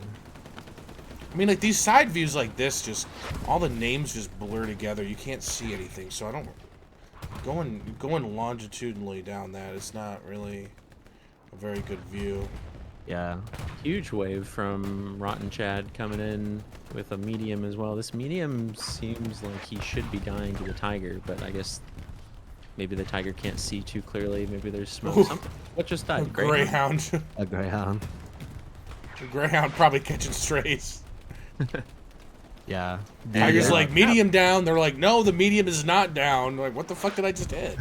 A: I mean, like, these side views like this, just all the names just blur together. You can't see anything, so I don't... Going longitudinally down that is not really a very good view.
B: Yeah.
C: Huge wave from Rotten Chad coming in with a medium as well. This medium seems like he should be dying to the tiger, but I guess maybe the tiger can't see too clearly. Maybe there's smoke.
A: Ooh.
C: Something. What just died?
A: Greyhound.
B: A Greyhound.
A: The Greyhound probably catching strays.
B: Yeah.
A: Tiger's
B: Yeah.
A: like, medium down. They're like, no, the medium is not down. Like, what the fuck did I just hit?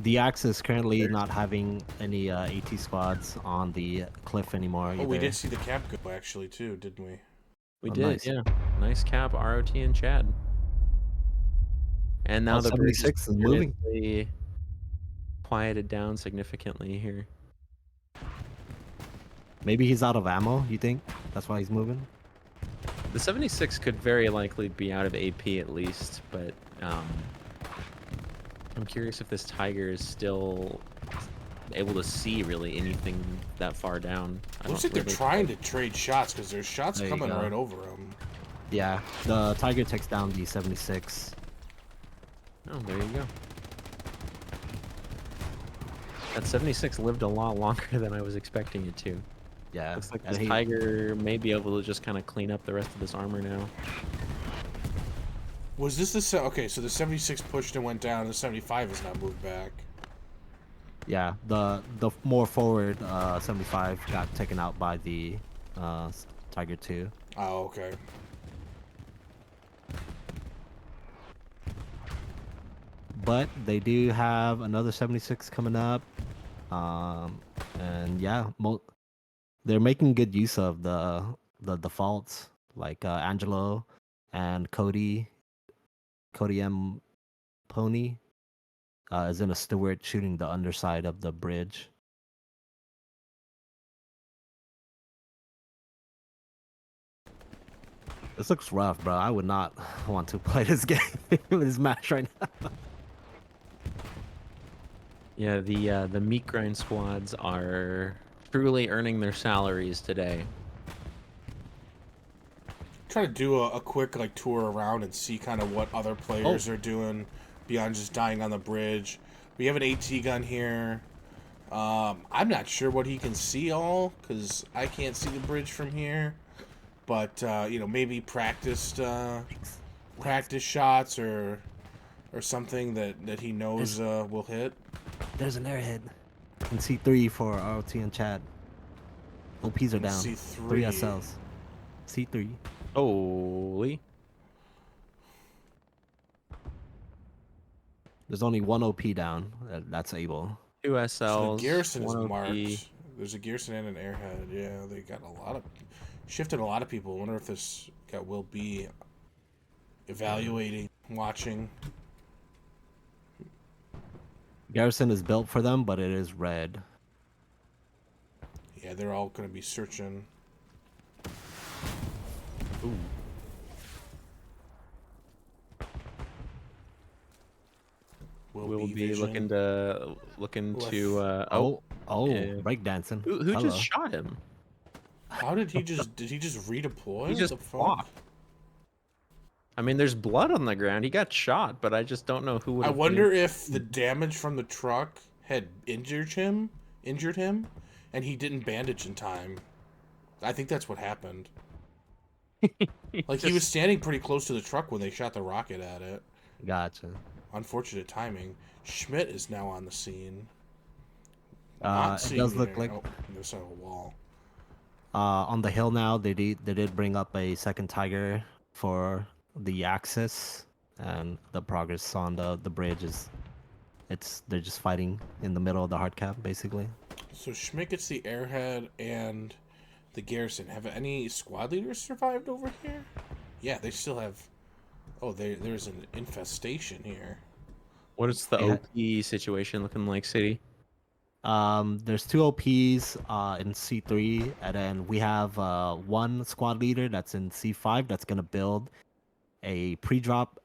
B: The Axis currently not having any AT squads on the cliff anymore.
A: Oh, we
B: either.
A: did see the cap go, actually, too, didn't we?
C: We
B: Oh,
C: did,
B: nice.
C: yeah. Nice cap, ROTN Chad. And now the bridge
B: 76 is moving.
C: seriously quieted down significantly here.
B: Maybe he's out of ammo, you think? That's why he's moving?
C: The 76 could very likely be out of AP at least, but I'm curious if this tiger is still able to see really anything that far down.
A: Looks like they're trying to trade shots, because there's shots
B: There you
A: coming
B: go.
A: right over them.
B: Yeah. The Tiger takes down the 76.
C: Oh, there you go. That 76 lived a lot longer than I was expecting it to.
B: Yeah.
C: Looks like
B: and
C: this tiger may be able to just kind of clean up the rest of this armor now.
A: Was this the... Okay, so the 76 pushed and went down, and the 75 has not moved back.
B: Yeah, the more forward 75 got taken out by the Tiger 2.
A: Oh, okay.
B: But they do have another 76 coming up. And yeah, they're making good use of the defaults, like Angelo and Cody M. Pony is in a Stewart shooting the underside of the bridge. This looks rough, bro. I would not want to play this game, this match right now.
C: Yeah, the meat grind squads are truly earning their salaries today.
A: Try to do a quick like tour around and see kind of what other players are doing beyond just dying on the bridge. We have an AT gun here. I'm not sure what he can see all, because I can't see the bridge from here. But you know, maybe practice shots or something that he knows will hit.
B: There's an airhead. And C3 for ROT and Chad. OPs are down.
A: C3.
B: 3 SLs. C3.
C: Holy.
B: There's only one OP down that's able.
C: 2 SLs.
A: So the garrison is
C: 1 OP.
A: marked. There's a garrison and an airhead. Yeah, they got shifted a lot of people. I wonder if this guy will be evaluating, watching.
B: Garrison is built for them, but it is red.
A: Yeah, they're all going to be searching.
C: Ooh. We'll be looking to
B: Oh,
C: yeah.
B: breakdancing.
C: Who
B: Hello.
C: just shot him?
A: How did he just redeploy?
C: He just
A: What the fuck?
C: flopped. I mean, there's blood on the ground. He got shot, but I just don't know who would.
A: I wonder if the damage from the truck had injured him, and he didn't bandage in time. I think that's what happened. Like, he was standing pretty close to the truck when they shot the rocket at it.
B: Gotcha.
A: Unfortunate timing. Schmidt is now on the scene.
B: It does look like
A: there's a wall.
B: on the hill now. They did bring up a second Tiger for the Axis, and the progress on the bridge is they're just fighting in the middle of the hard cap basically.
A: So Schmidt gets the airhead and the garrison. Have any squad leaders survived over here? Yeah, they still have. Oh, there's an infestation here.
C: What is the
B: Yeah.
C: OP situation looking like, City?
B: There's 2 OPs in C3, and then we have one squad leader that's in C5 that's gonna build a pre-drop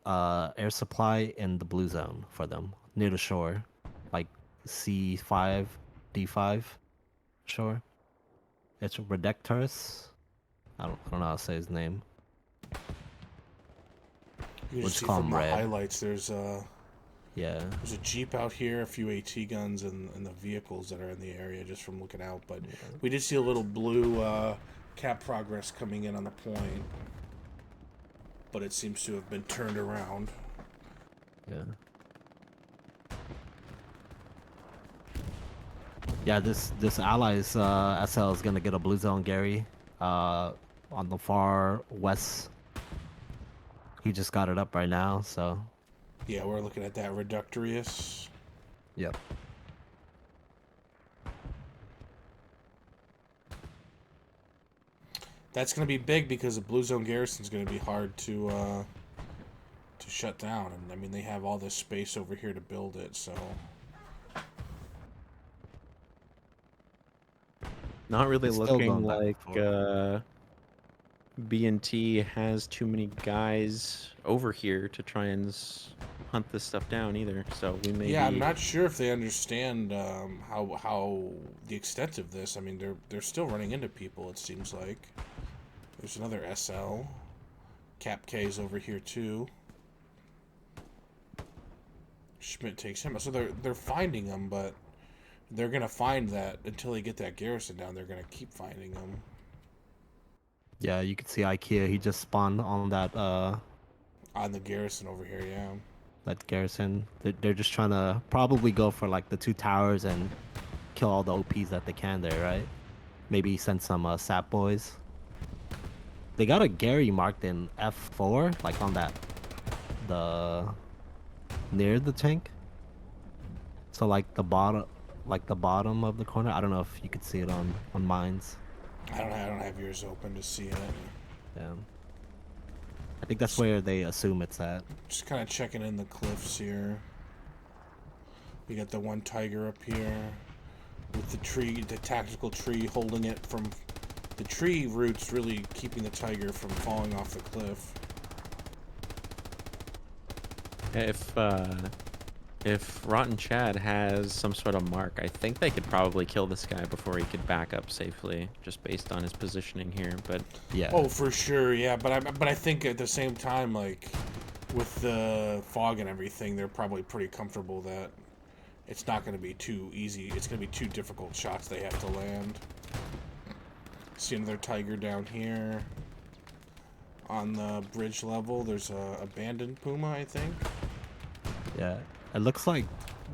B: air supply in the blue zone for them near the shore, like C5, D5 shore. It's Redectorus. I don't know how to say his name.
A: You can
B: Let's
A: see
B: call
A: from
B: him
A: the
B: Red.
A: highlights, there's a Jeep out here, a few AT guns, and the vehicles that are in the area just from looking out. But we did see a little blue cap progress coming in on the point, but it seems to have been turned around.
B: Yeah. Yeah, this allies SL is gonna get a blue zone Gary on the far west. He just got it up right now, so
A: Yeah, we're looking at that Reductorius.
B: yep.
A: That's going to be big because the blue zone garrison is going to be hard to shut down. And I mean, they have all this space over here to build it, so.
C: Not really
B: It's still
C: looking
B: going back and
C: like
B: forth.
C: BNT has too many guys over here to try and hunt this stuff down either. So we may
A: Yeah,
C: be...
A: I'm not sure if they understand how the extent of this. I mean, they're still running into people. It seems like there's another SL. Cap K's over here too. Schmidt takes him. So they're finding them, but they're gonna find that until they get that garrison down. They're gonna keep finding them.
B: Yeah, you can see IKEA. He just spawned on that
A: On the garrison over here, yeah.
B: that garrison. They're just trying to probably go for like the 2 towers and kill all the OPs that they can there, right? Maybe send some sap boys. They got a Gary marked in F4, like on that near the tank. So like the bottom of the corner. I don't know if you could see it on mines.
A: I don't have yours open to see it.
B: Yeah. I think that's where they assume it's at.
A: Just kind of checking in the cliffs here. We got the one tiger up here with the tree, the tactical tree holding it from the tree roots, really keeping the tiger from falling off the cliff.
C: If Rotten Chad has some sort of mark, I think they could probably kill this guy before he could back up safely, just based on his positioning here. But
B: Yeah.
A: Oh, for sure, yeah. But I think at the same time, like with the fog and everything, they're probably pretty comfortable that it's not going to be too easy. It's going to be too difficult shots they have to land. See another tiger down here on the bridge level. There's a abandoned puma, I think.
B: Yeah. It looks like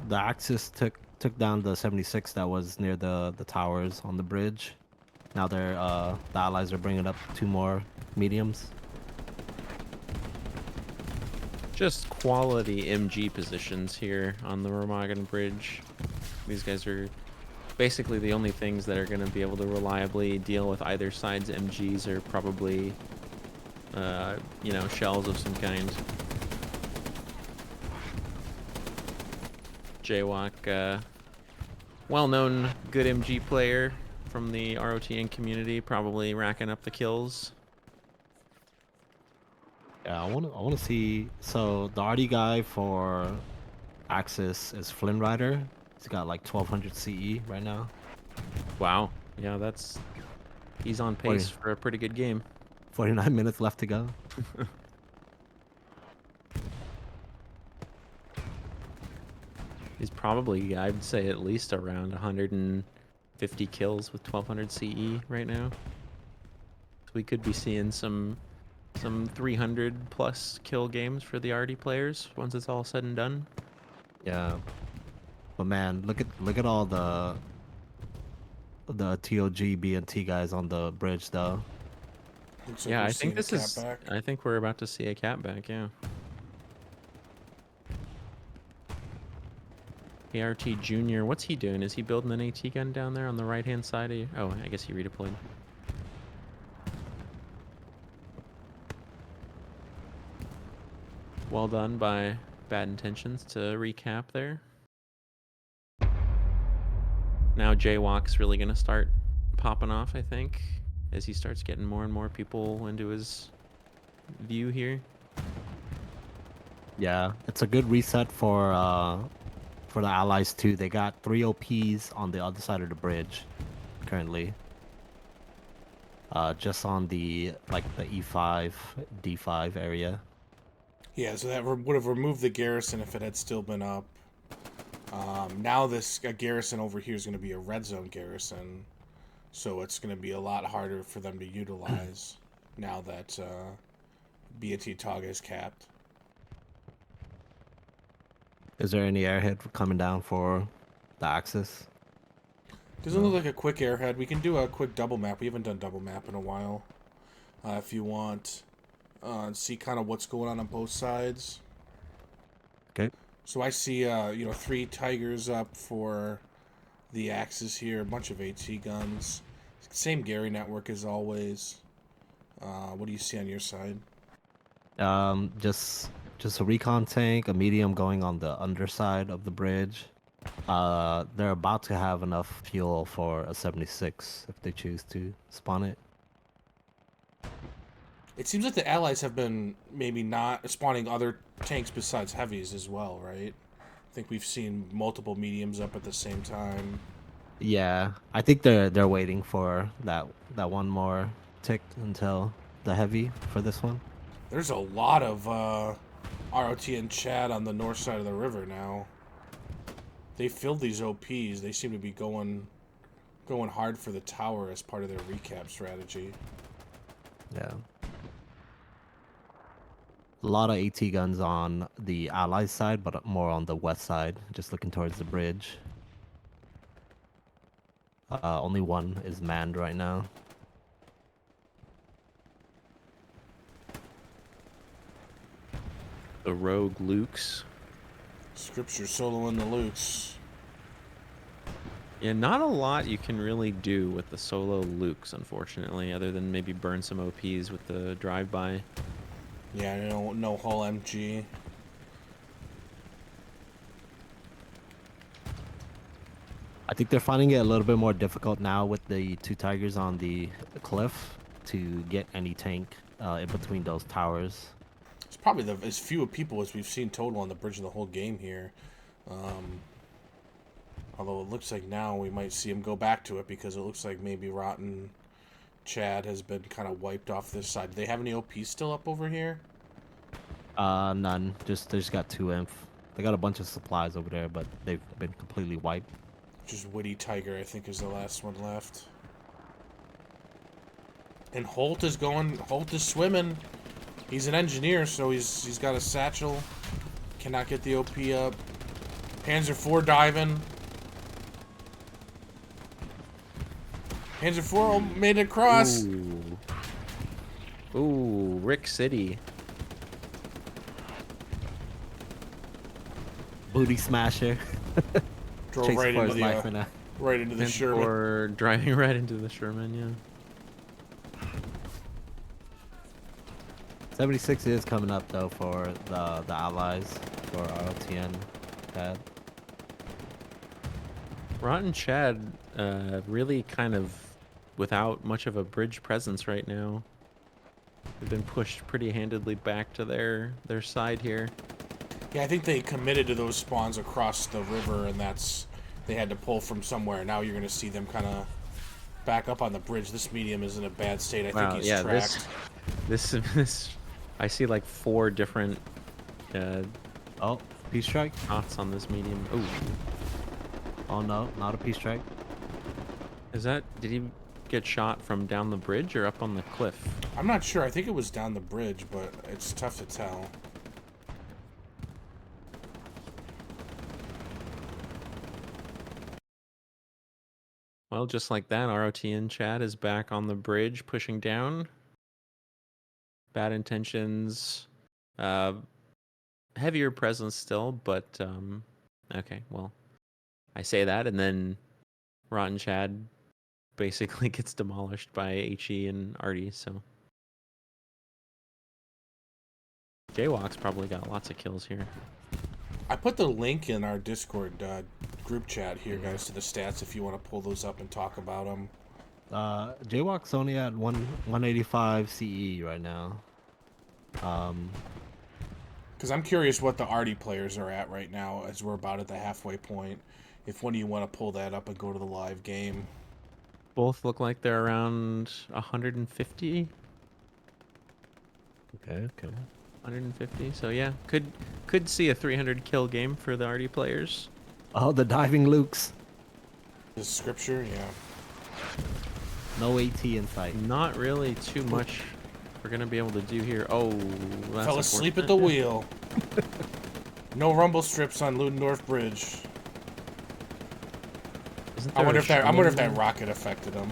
B: the Axis took down the 76 that was near the towers on the bridge. Now they're the allies are bringing up 2 more mediums.
C: just quality MG positions here on the Remagen Bridge. These guys are basically the only things that are going to be able to reliably deal with either side's MGs are probably, you know, shells of some kind. Jaywalk, well-known good MG player from the ROTN community, probably racking up the kills.
B: Yeah, I want to see. So the RD guy for Axis is Flynn Rider. He's got like 1200 CE right now.
C: Wow. Yeah, he's on pace for a pretty good game.
B: 49 minutes left to go.
C: He's probably, I'd say, at least around 150 kills with 1200 CE right now. So we could be seeing some 300 plus kill games for the RD players once it's all said and done.
B: Yeah, but man, look at all the TOG BNT guys on the bridge though.
A: Looks like
C: Yeah,
A: we're
C: I think
A: seeing a
C: this is.
A: catback.
C: I think we're about to see a catback. Yeah. ART Junior, what's he doing? Is he building an AT gun down there on the right hand side of you? Oh, I guess he redeployed. Well done by Bad Intentions to recap there. Now Jaywalk's really going to start popping off, I think, as he starts getting more and more people into his view here.
B: Yeah, it's a good reset for the allies too. They got 3 OPs on the other side of the bridge currently. Just on the the E5, D5 area.
A: Yeah, so that would have removed the garrison if it had still been up. Now this garrison over here is going to be a red zone garrison, so it's going to be a lot harder for them to utilize now that BNTTOG is capped.
B: Is there any airhead coming down for the Axis?
A: Doesn't look like a quick airhead. We can do a quick double map. We haven't done double map in a while. If you want, see kind of what's going on both sides.
B: Okay.
A: So I see, 3 Tigers up for the Axis here, a bunch of AT guns. Same Gary network as always. What do you see on your side?
B: Just a recon tank, a medium going on the underside of the bridge. They're about to have enough fuel for a 76 if they choose to spawn it.
A: It seems like the Allies have been maybe not spawning other tanks besides heavies as well, right? I think we've seen multiple mediums up at the same time.
B: Yeah, I think they're waiting for that one more tick until the heavy for this one.
A: There's a lot of ROTN Chad on the north side of the river now. They filled these OPs. They seem to be going hard for the tower as part of their recap strategy.
B: Yeah. A lot of AT guns on the Allies side, but more on the west side, just looking towards the bridge. Only one is manned right now.
C: The rogue Lukes.
A: Scripture soloing the Lukes.
C: Yeah, not a lot you can really do with the solo Lukes, unfortunately, other than maybe burn some OPs with the drive-by.
A: Yeah, no whole MG.
B: I think they're finding it a little bit more difficult now with the 2 Tigers on the cliff to get any tank in between those towers.
A: It's probably as few people as we've seen total on the bridge in the whole game here. Although it looks like now we might see him go back to it because it looks like maybe Rotten Chad has been kind of wiped off this side. Do they have any OPs still up over here?
B: None. They just got 2 inf. They got a bunch of supplies over there, but they've been completely wiped.
A: Just Witty Tiger, I think, is the last one left. And Holt is swimming. He's an engineer, so he's got a satchel. Cannot get the OP up. Panzer IV diving. Panzer IV made it across.
C: Ooh, Rick City.
B: Booty smasher.
A: Drove
B: Chasing
A: right
B: for
A: into
B: his life right now.
A: right into the Sherman.
C: Or driving right into the Sherman, yeah.
B: 76 is coming up though for the allies for ROTN pad.
C: Rotten Chad, really kind of without much of a bridge presence right now. They've been pushed pretty handedly back to their side here.
A: Yeah, I think they committed to those spawns across the river, and they had to pull from somewhere. Now you're going to see them kind of back up on the bridge. This medium is in a bad state. I think he's tracked.
C: This I see like 4 different
B: Oh, peace strike.
C: shots on this medium. Ooh.
B: Oh no, not a peace strike.
C: Did he get shot from down the bridge or up on the cliff?
A: I'm not sure. I think it was down the bridge, but it's tough to tell.
C: Well, just like that, ROTN Chad is back on the bridge, pushing down. Bad intentions. Heavier presence still, but okay, well, I say that, and then Rotten Chad basically gets demolished by HE and Artie, so Jaywalk's probably got lots of kills here.
A: I put the link in our Discord group chat here, guys, to the stats if you want to pull those up and talk about them.
B: Jaywalk's only at 185 CE right now.
A: Because I'm curious what the Arty players are at right now, as we're about at the halfway point. If one of you want to pull that up and go to the live game.
C: Both look like they're around 150.
B: Okay.
C: 150. So yeah, could see a 300 kill game for the RD players.
B: Oh, the diving Lukes.
A: The scripture, yeah.
B: No AT in sight.
C: Not really too much we're gonna be able to do here. Oh, that's
A: Fell asleep at the wheel. No rumble strips on Ludendorff Bridge. I wonder if that rocket affected him.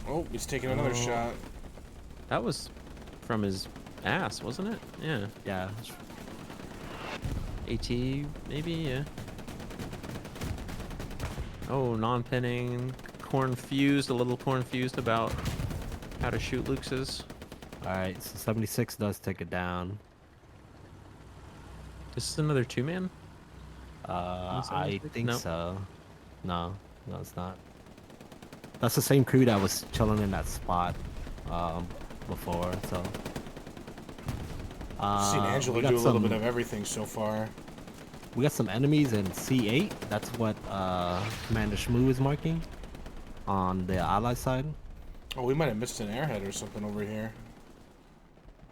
A: Oh, he's taking another shot.
C: That was from his ass, wasn't it? Yeah.
B: Yeah.
C: AT, maybe, yeah. Oh, non-pinning. A little confused about how to shoot Lux's.
B: Alright, so 76 does take it down.
C: This is another two-man?
B: I think
C: Nope.
B: so. No, it's not. That's the same crew that was chilling in that spot before, so.
A: I've seen Angela do a little bit of everything so far.
B: We got some enemies in C8. That's what Commander Shmoo is marking on the ally side.
A: Oh, we might have missed an airhead or something over here.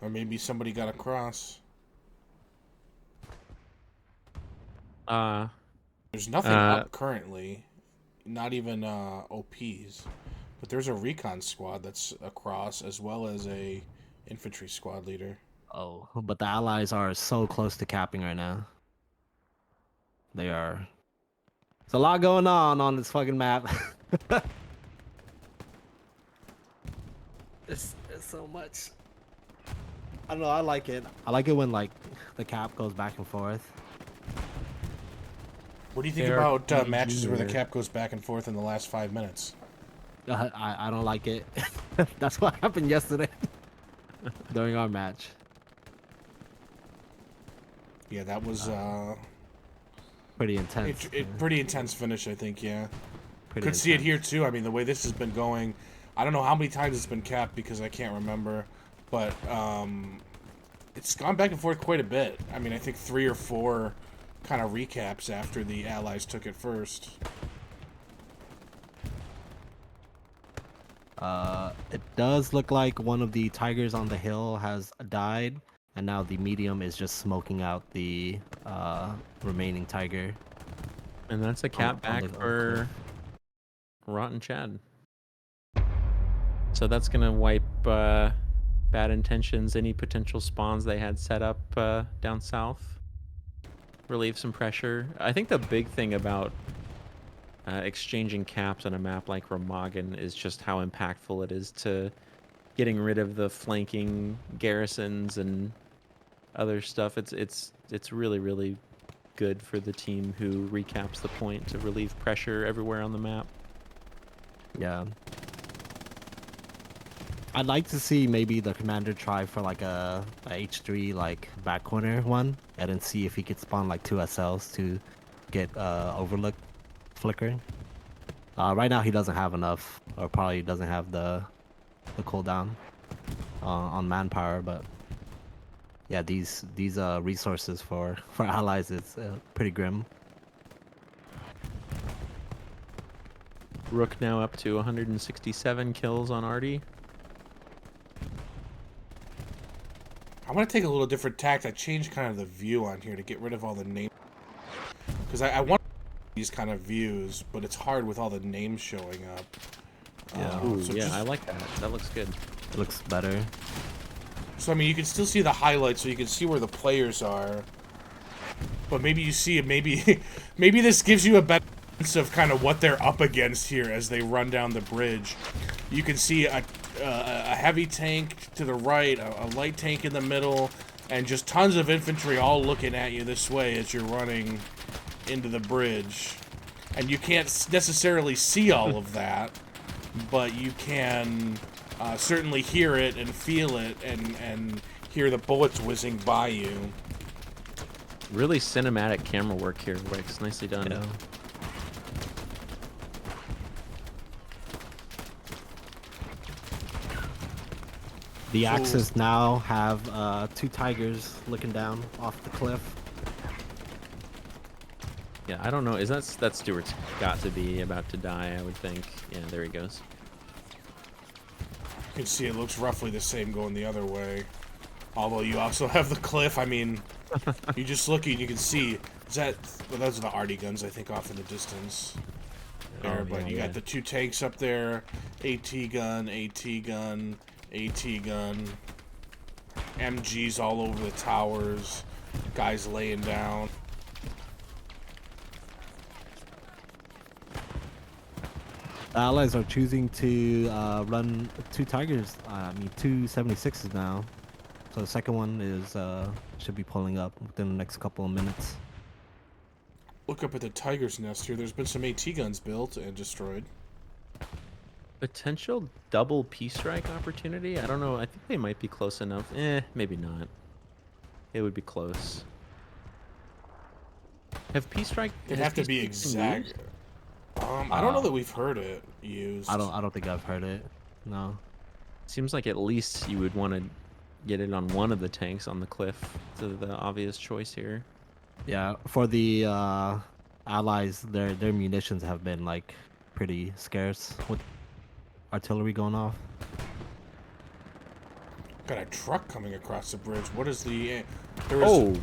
A: Or maybe somebody got across. There's nothing up currently. Not even OPs. But there's a recon squad that's across, as well as a infantry squad leader.
B: Oh, but the allies are so close to capping right now. They are. There's a lot going on this fucking map. There's so much. I don't know, I like it. I like it when like the cap goes back and forth.
A: What do you think about matches where the cap goes back and forth in the last 5 minutes?
B: I don't like it. That's what happened yesterday during our match.
A: Yeah, that was
B: pretty intense.
A: Pretty intense finish, I think. Yeah,
B: Pretty
A: could see it
B: intense.
A: here too. I mean, the way this has been going, I don't know how many times it's been capped because I can't remember, but it's gone back and forth quite a bit. I mean, I think 3 or 4 kind of recaps after the allies took it first.
B: It does look like one of the tigers on the hill has died, and now the medium is just smoking out the remaining tiger.
C: And that's a cap
B: on
C: back
B: the
C: for Rotten Chad. So that's gonna wipe bad intentions, any potential spawns they had set up down south. Relieve some pressure. I think the big thing about exchanging caps on a map like Remagen is just how impactful it is to getting rid of the flanking garrisons and other stuff. It's really, really good for the team who recaps the point to relieve pressure everywhere on the map.
B: Yeah. I'd like to see maybe the commander try for like a H3 like back corner one, and then see if he could spawn like 2 SLs to get overlook flickering. Right now he doesn't have enough, or probably doesn't have the cooldown on manpower, but yeah, these resources for allies is pretty grim.
C: Rook now up to 167 kills on Artie.
A: I'm going to take a little different tact. I changed kind of the view on here to get rid of all the names. Because I want these kind of views, but it's hard with all the names showing up.
B: Yeah.
C: Ooh,
A: so
C: yeah,
A: just-
C: I like that. That looks good.
B: It looks better.
A: So, I mean, you can still see the highlights, so you can see where the players are. But maybe you see it, maybe this gives you a better sense of kind of what they're up against here as they run down the bridge. You can see a heavy tank to the right, a light tank in the middle, and just tons of infantry all looking at you this way as you're running into the bridge. And you can't necessarily see all of that, but you can certainly hear it and feel it and hear the bullets whizzing by you.
C: Really cinematic camera work here, Wix. Nicely done.
B: Yeah. The
A: So-
B: Axis now have 2 Tigers looking down off the cliff.
C: Yeah, I don't know. Is that Stewart's got to be about to die? I would think. Yeah, there he goes.
A: You can see it looks roughly the same going the other way. Although you also have the cliff. I mean, you just look and you can see. Well, those are the arty guns, I think, off in the distance. There,
B: Oh,
A: but
B: yeah,
A: you
B: yeah.
A: got the 2 tanks up there. AT gun, AT gun, AT gun. MGs all over the towers. Guys laying down.
B: The Allies are choosing to run 2 Tigers. 2 76s now. So the second one is should be pulling up within the next couple of minutes.
A: Look up at the Tiger's Nest here. There's been some AT guns built and destroyed.
C: Potential double P-strike opportunity? I don't know. I think they might be close enough. Maybe not. It would be close. Have P-strike...
A: It'd
C: has
A: have to be
C: P-strike been
A: exact.
C: used?
A: I don't know that we've heard it used.
B: I don't think I've heard it. No.
C: Seems like at least you would want to get it on one of the tanks on the cliff. To the obvious choice here.
B: Yeah, for the Allies, their munitions have been like pretty scarce with artillery going off.
A: Got a truck coming across the bridge. What is the... There is...
C: Oh!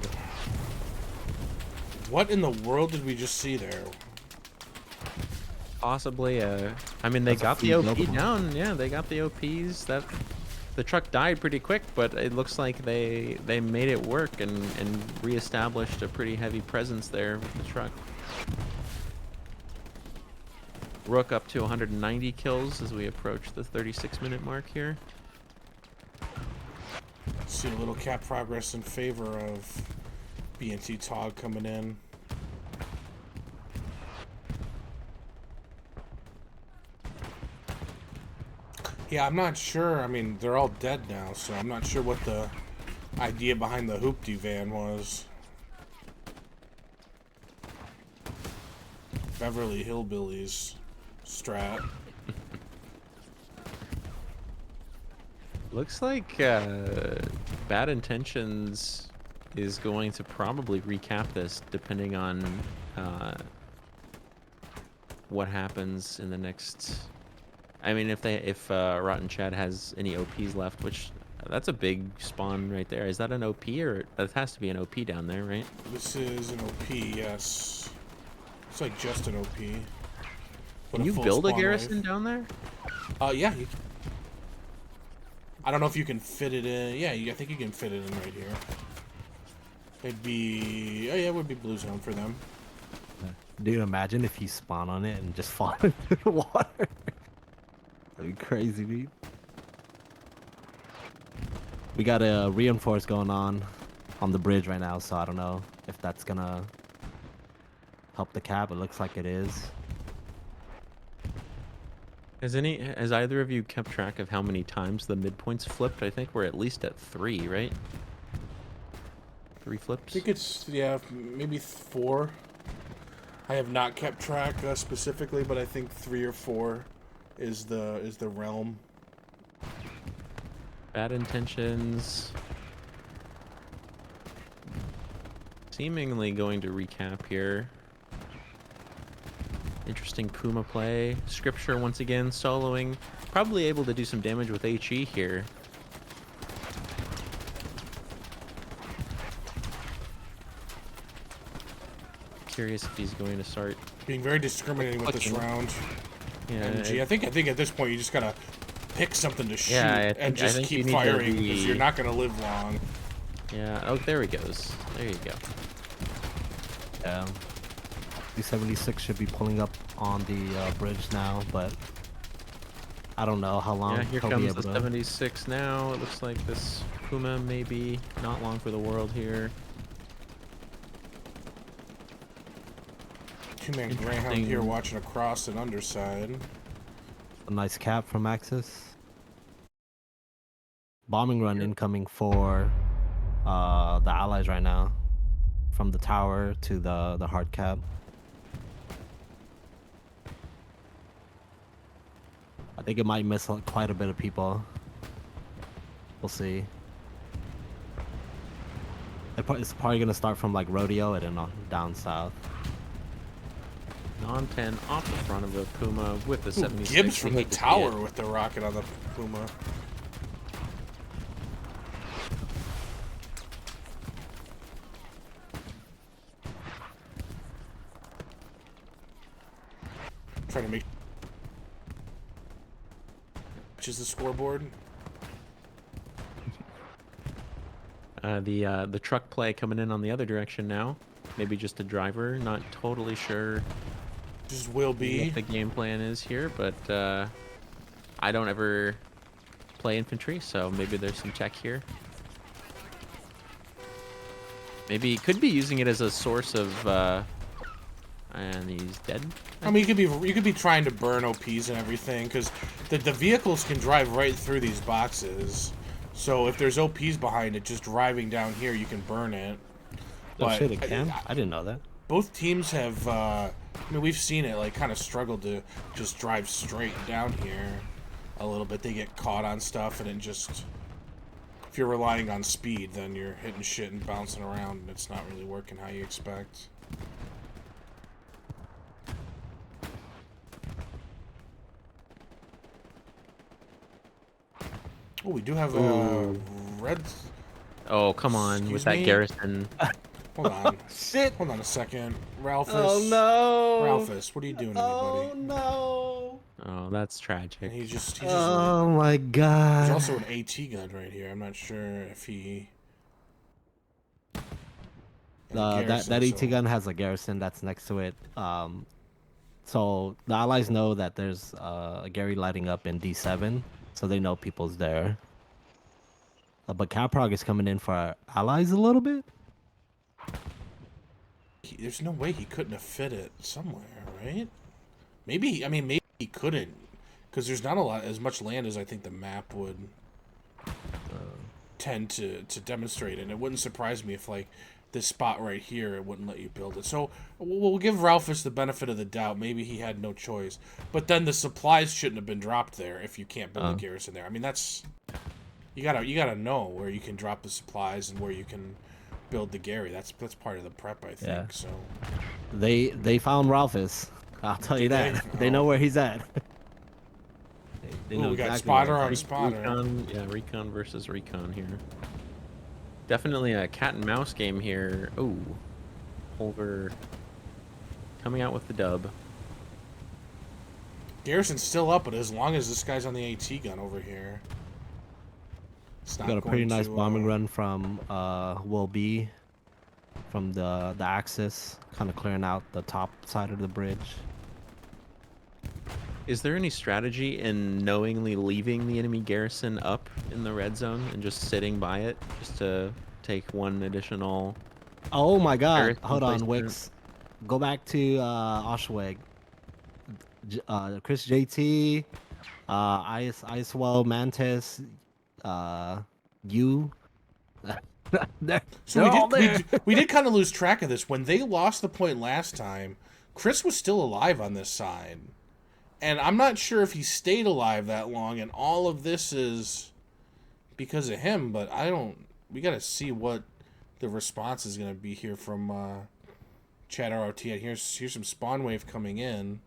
A: What in the world did we just see there?
C: Possibly I mean, they
B: That's a
C: got the
B: free
C: OP
B: global.
C: down. Yeah, they got the OPs. The truck died pretty quick, but it looks like they made it work and reestablished a pretty heavy presence there with the truck. Rook up to 190 kills as we approach the 36-minute mark here.
A: See a little cap progress in favor of BNTTOG coming in. Yeah, I'm not sure. I mean, they're all dead now, so I'm not sure what the idea behind the hoopty van was. Beverly Hillbillies strat.
C: Looks like Bad Intentions is going to probably recap this depending on what happens in the next... I mean, if Rotten Chad has any OPs left, which that's a big spawn right there. Is that an OP or that has to be an OP down there, right?
A: This is an OP, yes. It's like just an OP. But
C: Can you
A: full
C: build a
A: spawn
C: garrison
A: wave.
C: down there?
A: Yeah. I don't know if you can fit it in. Yeah, I think you can fit it in right here. It'd be... Oh, yeah, it would be blue zone for them.
B: Dude, imagine if you spawn on it and just fall into the water. That'd be crazy, dude. We got a reinforce going on the bridge right now, so I don't know if that's gonna help the cap. It looks like it is.
C: Has either of you kept track of how many times the midpoints flipped? I think we're at least at 3, right? 3
A: I
C: flips?
A: think it's, yeah, maybe 4. I have not kept track specifically, but I think 3 or 4 is the realm.
C: Bad Intentions. Seemingly going to recap here. Interesting Puma play. Scripture once again soloing. Probably able to do some damage with HE here. Curious if he's going to start...
A: Being very discriminating with this
C: Clicking.
A: round.
C: Yeah,
A: MG. I think at this point you just gotta pick something to shoot
C: I
A: and
C: think
A: just
C: you
A: keep
C: need to
A: firing because
C: be-
A: you're not gonna live long.
C: yeah. Oh, there he goes. There you go.
B: 276 should be pulling up on the bridge now, but I don't know how long
C: Yeah, here
B: he'll be
C: comes
B: able
C: the
B: to.
C: 76 now. It looks like this Puma may be not long for the world here.
A: Two-man Greyhound here
C: Interesting.
A: watching across an underside.
B: A nice cap from Axis. Bombing run incoming for the Allies right now, from the tower to the hard cap. I think it might miss quite a bit of people. We'll see. It's probably gonna start from like Rodeo and then on down south.
C: Non-10 off the front of the Puma with the
A: Ooh,
C: 76.
A: Gibbs from
C: We
A: the
C: hate to see
A: tower
C: it.
A: with the rocket on the Puma. Trying to make matches the scoreboard.
C: The truck play coming in on the other direction now. Maybe just a driver. Not totally sure
A: Just will be.
C: what the game plan is here, but I don't ever play infantry, so maybe there's some tech here. Maybe could be using it as a source of. And he's dead.
A: I mean, you could be trying to burn OPs and everything because the vehicles can drive right through these boxes. So if there's OPs behind it, just driving down here, you can burn it.
B: Oh shit, it can? I didn't know that.
A: Both teams have. I mean, we've seen it like kind of struggle to just drive straight down here a little bit. They get caught on stuff, and it just. If you're relying on speed, then you're hitting shit and bouncing around, and it's not really working how you expect. Oh, we do have red.
C: Oh, come on
A: Excuse
C: with that
A: me?
C: Garrison.
A: Hold on.
B: Shit!
A: Hold on a second. Ralphus.
B: Oh no!
A: Ralphus, what are you doing to me,
B: Oh
A: buddy?
B: no!
C: Oh, that's tragic.
A: And he's just
B: Oh my
A: there's
B: god!
A: also an AT gun right here. I'm not sure if he. And
B: That
A: Garrison,
B: ET
A: so-
B: gun has a garrison that's next to it. So the allies know that there's a Gary lighting up in D7, so they know people's there. But Caprog is coming in for our allies a little bit.
A: There's no way he couldn't have fit it somewhere, right? Maybe. I mean, maybe he couldn't, because there's not as much land as I think the map would tend to demonstrate, and it wouldn't surprise me if like this spot right here it wouldn't let you build it. So we'll give Ralphus the benefit of the doubt. Maybe he had no choice, but then the supplies shouldn't have been dropped there if you can't build a garrison there. I mean, that's you gotta know where you can drop the supplies and where you can build the Gary. That's part of the prep, I think.
B: Yeah.
A: So
B: They found Ralphus. I'll tell you
A: Did
B: that.
A: they?
B: They know
A: Oh.
B: where he's at. They
A: Ooh,
B: know
A: we got
B: exactly where
A: spotter on
B: he's
A: spotter.
C: Recon, yeah, recon versus recon here. Definitely a cat and mouse game here. Ooh, Holger coming out with the dub.
A: Garrison's still up, but as long as this guy's on the AT gun over here, it's not
B: got a pretty
A: going
B: nice
A: to,
B: bombing run from Will B from the axis, kind of clearing out the top side of the bridge.
C: Is there any strategy in knowingly leaving the enemy garrison up in the red zone and just sitting by it, just to take one additional?
B: Oh my god!
C: Garrison
B: Hold on,
C: placement?
B: Wix. Go back to Oshweg. Chris JT, Icewell, Mantis, you.
A: So we did kind of lose track of this when they lost the point last time. Chris was still alive on this side, and I'm not sure if he stayed alive that long. And all of this is because of him, but I don't. We got to see what the response is going to be here from Chat ROTN. Here's some spawn wave coming in.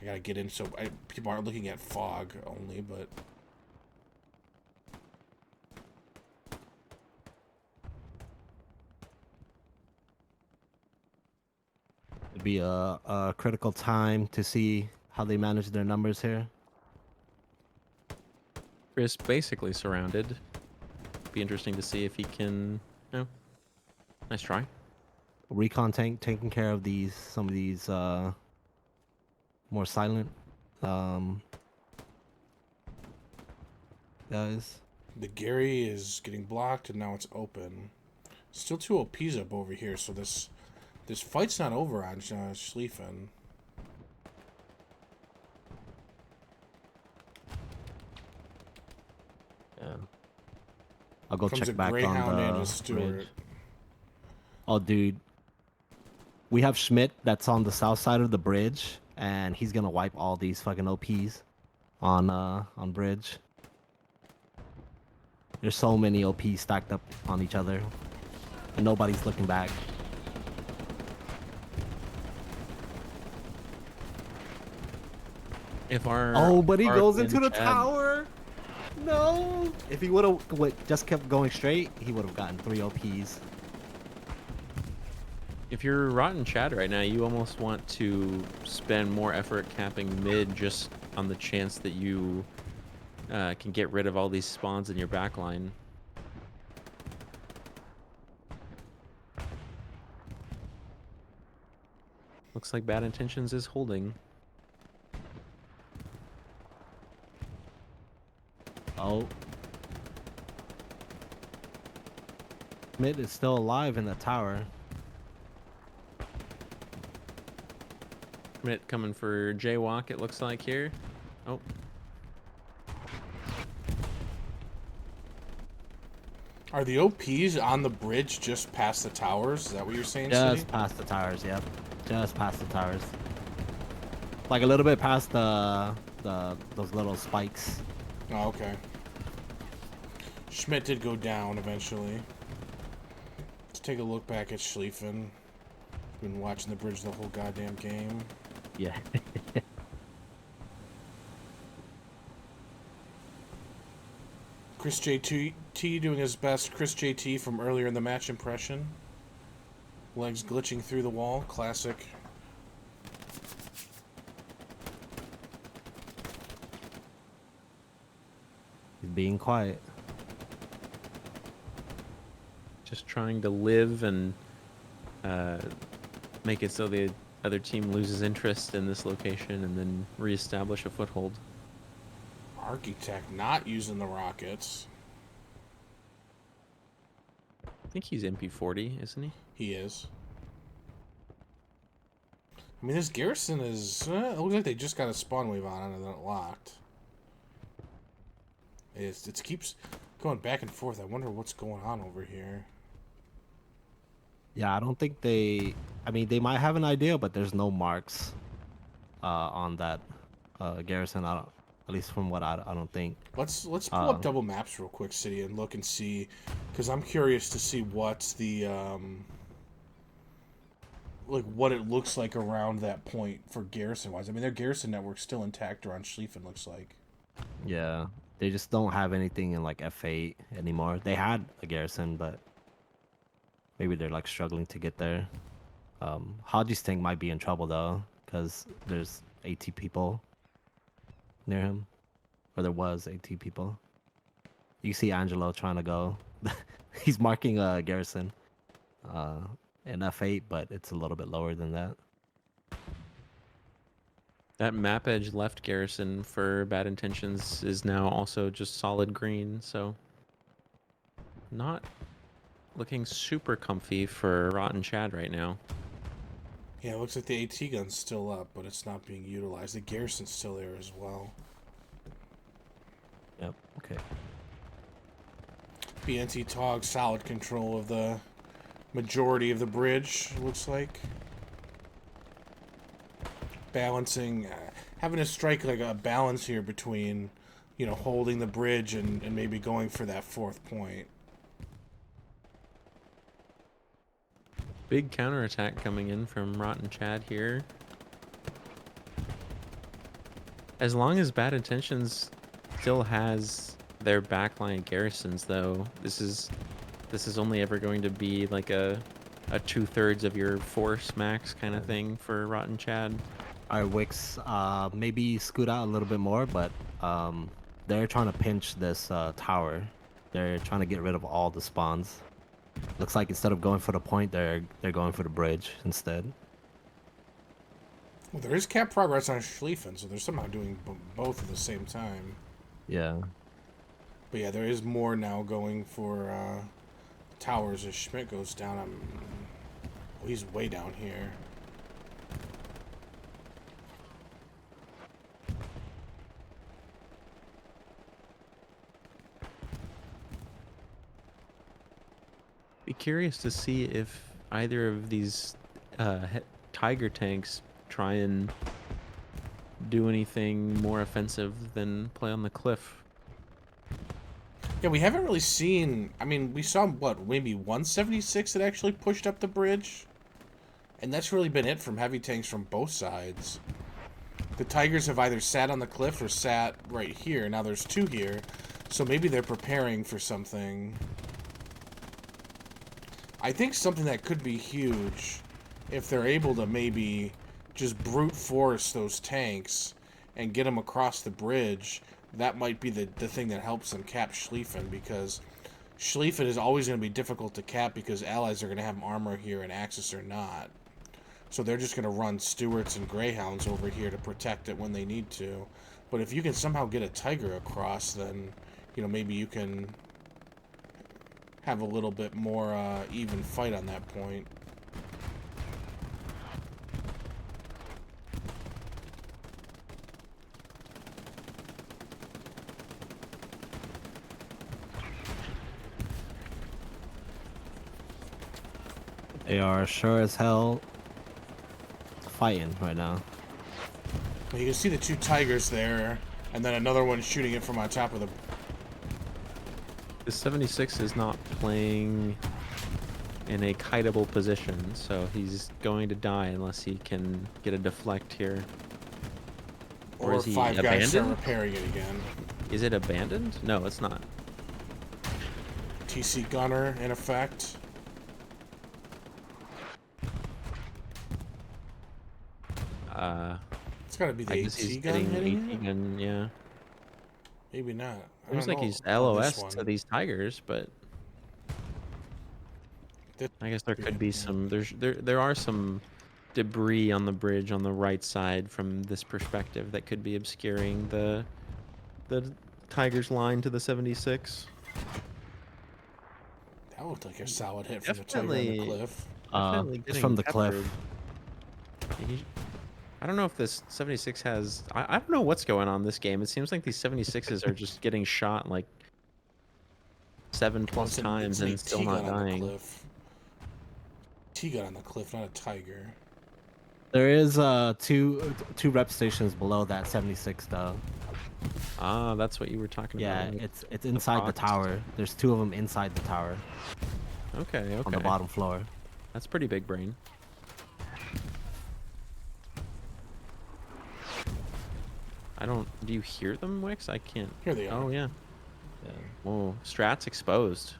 A: I gotta get in so people aren't looking at fog only, but.
B: It'd be a critical time to see how they manage their numbers here.
C: Chris basically surrounded. Be interesting to see if he can. No, nice try.
B: Recon tank taking care of some of these more silent guys.
A: The Gary is getting blocked, and now it's open. Still two OPs up over here, so this fight's not over on Schlieffen.
B: Yeah. I'll go
A: Comes a
B: check back
A: Greyhound and
B: on
A: a
B: the
A: Stewart.
B: bridge. Oh, dude. We have Schmidt that's on the south side of the bridge, and he's gonna wipe all these fucking OPs on bridge. There's so many OPs stacked up on each other, and nobody's looking back.
C: If our
B: Oh, but he
C: our
B: goes
C: friend
B: into the
C: Chad-
B: tower. No. If he would have just kept going straight, he would have gotten 3 OPs.
C: If you're Rotten Chad right now, you almost want to spend more effort capping mid just on the chance that you can get rid of all these spawns in your backline. Looks like Bad Intentions is holding.
B: Oh. Mid is still alive in the tower.
C: Mid coming for Jaywalk, it looks like here. Oh.
A: Are the OPs on the bridge just past the towers? Is that what you're saying,
B: Just
A: City?
B: past the towers, yep. Just past the towers. Like a little bit past those little spikes.
A: Oh, okay. Schmidt did go down eventually. Let's take a look back at Schlieffen. Been watching the bridge the whole goddamn game.
B: Yeah.
A: Chris JT doing his best Chris JT from earlier in the match impression. Legs glitching through the wall. Classic.
B: He's being quiet.
C: Just trying to live and make it so the other team loses interest in this location and then reestablish a foothold.
A: Architect not using the rockets.
C: I think he's MP40, isn't he?
A: He is. I mean, this garrison is... it looks like they just got a spawn wave on it and then it locked. It keeps going back and forth. I wonder what's going on over here.
B: Yeah, I don't think they... I mean, they might have an idea, but there's no marks on that garrison. I don't, at least from what I don't think.
A: Let's pull up double maps real quick, City, and look and see, because I'm curious to see what's the like what it looks like around that point for garrison wise. I mean, their garrison network's still intact around Schlieffen, looks like.
B: Yeah, they just don't have anything in like F8 anymore. They had a garrison, but maybe they're like struggling to get there. Haji's tank might be in trouble though, because there's 80 people near him, or there was 80 people. You see Angelo trying to go. He's marking a garrison in F8, but it's a little bit lower than that.
C: That map edge left garrison for Bad Intentions is now also just solid green, so not looking super comfy for Rotten Chad right now.
A: Yeah, it looks like the AT gun's still up, but it's not being utilized. The garrison's still there as well.
B: Yep. Okay.
A: BNTTOG solid control of the majority of the bridge, looks like. Balancing, having to strike like a balance here between, you know, holding the bridge and maybe going for that 4th point.
C: Big counterattack coming in from Rotten Chad here. As long as Bad Intentions still has their backline garrisons, though, this is only ever going to be like a 2/3 of your force max kind of thing for Rotten Chad.
B: Our Wicks maybe scoot out a little bit more, but they're trying to pinch this tower. They're trying to get rid of all the spawns. Looks like instead of going for the point, they're going for the bridge instead.
A: Well, there is cap progress on Schlieffen, so they're somehow doing both at the same time.
B: Yeah.
A: But yeah, there is more now going for towers as Schmidt goes down. Oh, he's way down here.
C: Be curious to see if either of these Tiger tanks try and do anything more offensive than play on the cliff.
A: Yeah, we haven't really seen. I mean, we saw what, maybe 176 that actually pushed up the bridge, and that's really been it from heavy tanks from both sides. The Tigers have either sat on the cliff or sat right here. Now there's 2 here, so maybe they're preparing for something. I think something that could be huge, if they're able to maybe just brute force those tanks and get them across the bridge. That might be the thing that helps them cap Schlieffen, because Schlieffen is always going to be difficult to cap because allies are going to have armor here and Axis are not. So they're just going to run Stuarts and Greyhounds over here to protect it when they need to. But if you can somehow get a Tiger across, then, you know, maybe you can have a little bit more even fight on that point.
B: They are sure as hell fighting right now.
A: You can see the 2 Tigers there, and then another one shooting it from on top of the...
C: The 76 is not playing in a kiteable position, so he's going to die unless he can get a deflect here.
A: Or
C: is he
A: 5 guys start
C: abandoned?
A: repairing it again.
C: Is it abandoned? No, it's not.
A: TC Gunner, in effect. It's gotta be the
C: I guess he's
A: AT gun
C: getting
A: hitting
C: AT
A: it?
C: gun, yeah.
A: Maybe not. I
C: Seems
A: don't
C: like
A: know
C: he's
A: about this
C: LOS to
A: one.
C: these Tigers, but I guess there could be some. There are some debris on the bridge on the right side from this perspective that could be obscuring the Tigers line to the 76.
A: That looked like a solid hit from the Tiger on the
C: Definitely,
A: cliff.
C: definitely
B: It's
C: getting
B: from the
C: peppered.
B: cliff.
C: I don't know if this 76 has. I don't know what's going on this game. It seems like these 76s are just getting shot like 7+
A: Well, it's
C: times
A: an
C: and
A: AT
C: still not
A: gun on the
C: dying.
A: cliff. T-gun on the cliff, not a Tiger.
B: There is two rep stations below that 76 though.
C: Ah, that's what you were talking
B: Yeah,
C: about. Like
B: it's inside the
C: procs.
B: tower. There's 2 of them inside the tower
C: Okay,
B: on the
C: okay.
B: bottom floor.
C: That's pretty big brain. I don't. Do you hear them, Wix? I can't.
A: Here they are.
C: Oh yeah.
B: Yeah.
C: Whoa, Strat's exposed.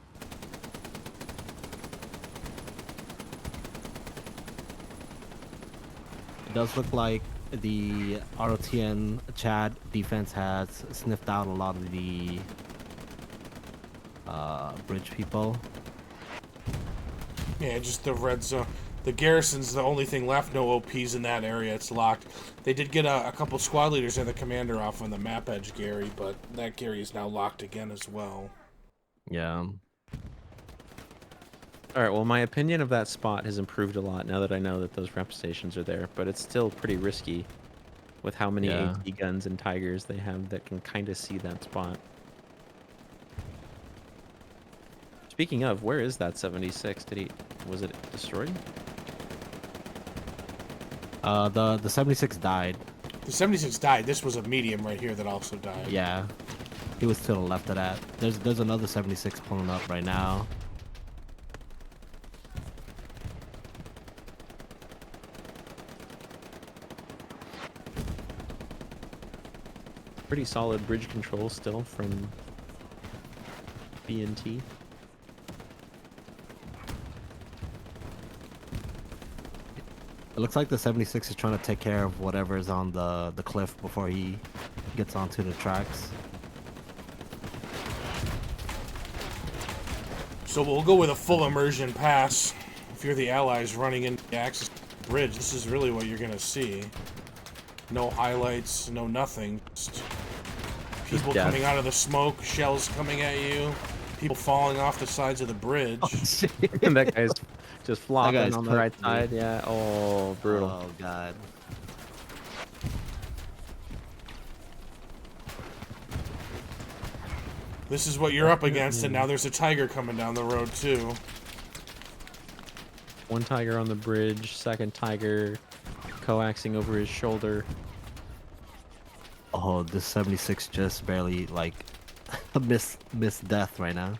B: It does look like the ROTN Chad defense has sniffed out a lot of the bridge people.
A: Yeah, just the red zone. The garrison's the only thing left. No OPs in that area. It's locked. They did get a couple squad leaders and the commander off on the map edge, Gary, but that Gary is now locked again as well.
B: Yeah.
C: All right. Well, my opinion of that spot has improved a lot now that I know that those rep stations are there, but it's still pretty risky with how many
B: Yeah.
C: AT guns and Tigers they have that can kind of see that spot. Speaking of, where is that 76? Was it destroyed?
B: The 76 died.
A: The 76 died. This was a medium right here that also died.
B: Yeah. He was to the left of that. There's another 76 pulling up right now.
C: Pretty solid bridge control still from BNT.
B: It looks like the 76 is trying to take care of whatever's on the cliff before he gets onto the tracks.
A: So we'll go with a full immersion pass. If you're the allies running into the Axis bridge, this is really what you're going to see. No highlights, no nothing. Just people
C: death.
A: coming out of the smoke, shells coming at you, people falling off the sides of the bridge.
C: And that guy's just flopping
B: guy's
C: on the right
B: cooked, dude.
C: side. Yeah. Oh, brutal.
B: Oh god.
A: This is what you're up against, and now there's a Tiger coming down the road too.
C: One Tiger on the bridge, second Tiger coaxing over his shoulder.
B: Oh, this 76 just barely like a miss death right now.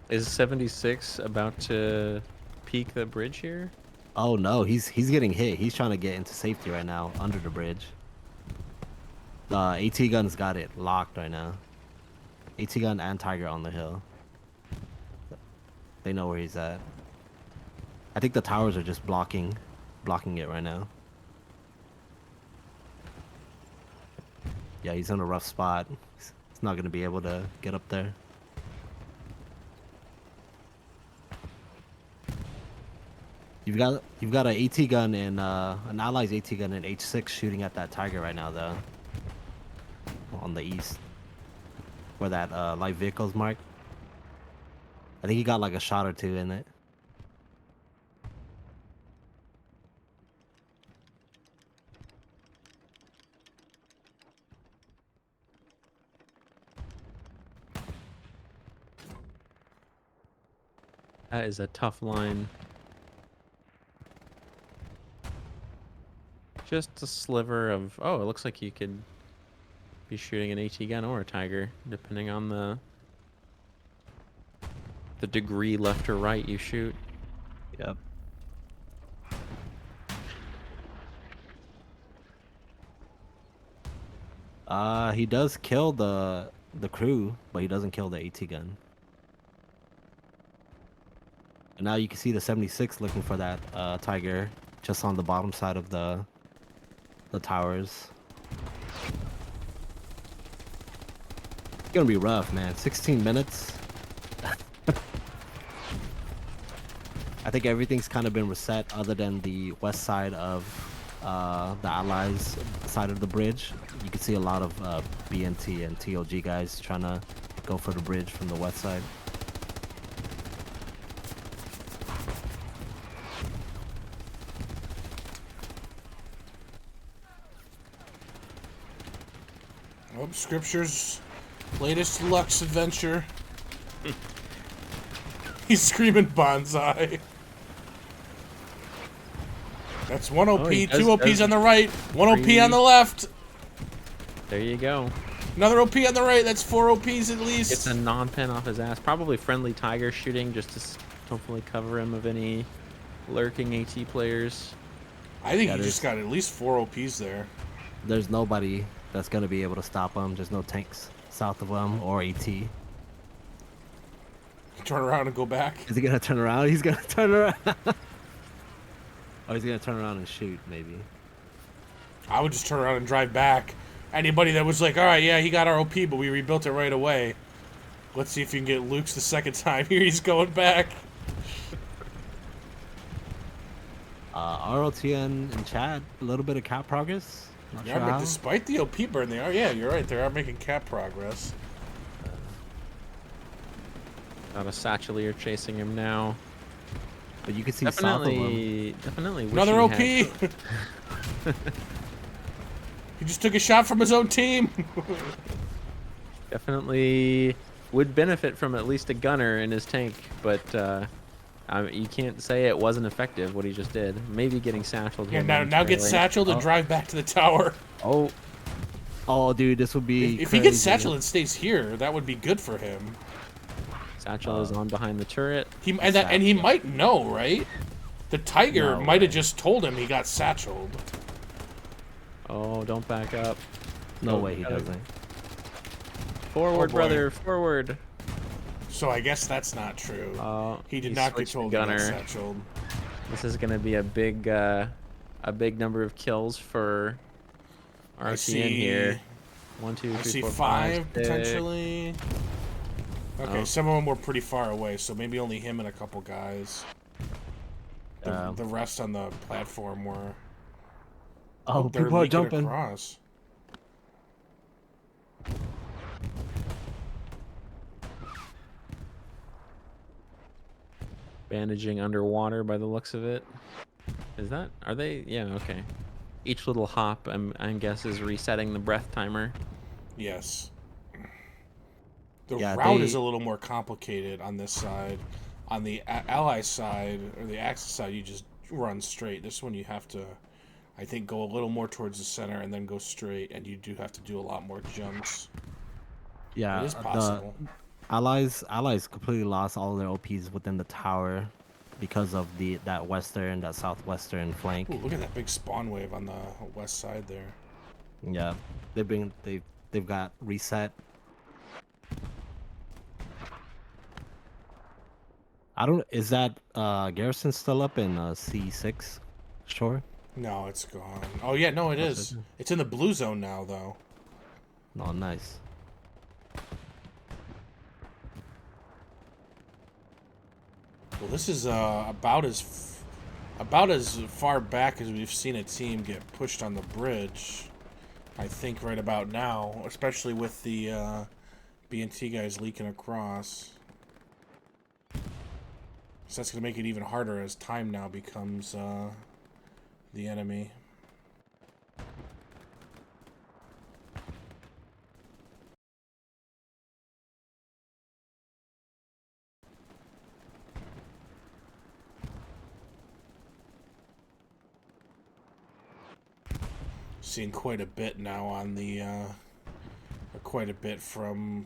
C: Is 76 about to peek the bridge here?
B: Oh no, he's getting hit. He's trying to get into safety right now under the bridge. AT gun's got it locked right now. AT gun and Tiger on the hill. They know where he's at. I think the towers are just blocking it right now. Yeah, he's in a rough spot. He's not gonna be able to get up there. You've got an AT gun and an ally's AT gun and H6 shooting at that Tiger right now though. On the east, where that light vehicle's marked. I think he got like a shot or two in it.
C: That is a tough line. Just a sliver of... Oh, it looks like you could be shooting an AT gun or a Tiger, depending on the degree left or right you shoot.
B: Yep. He does kill the crew, but he doesn't kill the AT gun. And now you can see the 76 looking for that Tiger just on the bottom side of the towers. It's gonna be rough, man. 16 minutes. I think everything's kind of been reset other than the west side of the Allies side of the bridge. You can see a lot of BNT and TOG guys trying to go for the bridge from the west side.
A: Oh, Scripture's latest Lux adventure. He's screaming bonsai. That's one OP,
C: he
A: two
C: does
A: OPs on the right, one OP on the left.
C: There you go.
A: Another OP on the right, that's 4 OPs at least.
C: It's a non-pen off his ass. Probably friendly Tiger shooting just to hopefully cover him of any lurking AT players.
A: I think he just got at least 4 OPs there.
B: There's nobody that's gonna be able to stop him. There's no tanks south of him or AT.
A: Turn around and go back.
B: Is he gonna turn around? He's gonna turn around. Oh, he's gonna turn around and shoot, maybe.
A: I would just turn around and drive back. Anybody that was like, all right, yeah, he got our OP, but we rebuilt it right away. Let's see if you can get Luke's the second time. Here he's going back.
B: ROTN and Chad, a little bit of cap progress. Not
A: Yeah,
B: sure
A: but
B: how.
A: despite the OP burn, they are. Yeah, you're right. They are making cap progress.
C: Got a Satchelier chasing him now.
B: But you can see south of him.
C: Definitely.
A: Another OP.
C: He
A: He just took a shot from his own team.
C: definitely would benefit from at least a gunner in his tank, but you can't say it wasn't effective what he just did. Maybe getting satcheled.
A: Yeah, now get satcheled and drive back to the tower.
B: Oh, dude, this would be
A: If he gets satcheled and stays here, that would be good for him.
C: Satchel is on behind the turret.
A: And he might know, right? The Tiger
B: No
A: might have
B: way.
A: just told him he got satcheled.
C: Oh, don't back up.
B: No way he doesn't.
C: Forward,
A: boy.
C: brother, forward.
A: So I guess that's not true. He did
C: he
A: not get
C: switched to
A: told he got
C: gunner.
A: satcheled.
C: This is gonna be a big number of kills for RTN here. 1, 2, 3,
A: I see
C: 4,
A: 5
C: 5, 6.
A: potentially. Okay,
C: Oh.
A: some of them were pretty far away, so maybe only him and a couple guys. The rest on the platform were.
B: Oh,
A: They're
B: people are
A: leaking
B: jumping.
A: across.
C: Bandaging underwater by the looks of it. Is that? Are they? Yeah, okay. Each little hop, I guess, is resetting the breath timer.
A: Yes. The
B: Yeah,
A: route is a little more complicated on this side. On the ally side, or the Axis side, you just run straight. This one you have to, I think, go a little more towards the center and then go straight, and you do have to do a lot more jumps.
B: Yeah,
A: It is
B: the
A: possible.
B: allies completely lost all their OPs within the tower because of that southwestern flank.
A: Ooh, look at that big spawn wave on the west side there.
B: Yeah, they've got reset. I don't. Is that garrison still up in C6? Sure.
A: No, it's gone. Oh yeah, no, it
B: What's it?
A: is. It's in the blue zone now, though.
B: Oh, nice.
A: Well, this is about as far back as we've seen a team get pushed on the bridge. I think right about now, especially with the BNT guys leaking across. So that's going to make it even harder as time now becomes the enemy. Seeing quite a bit now on the, quite a bit from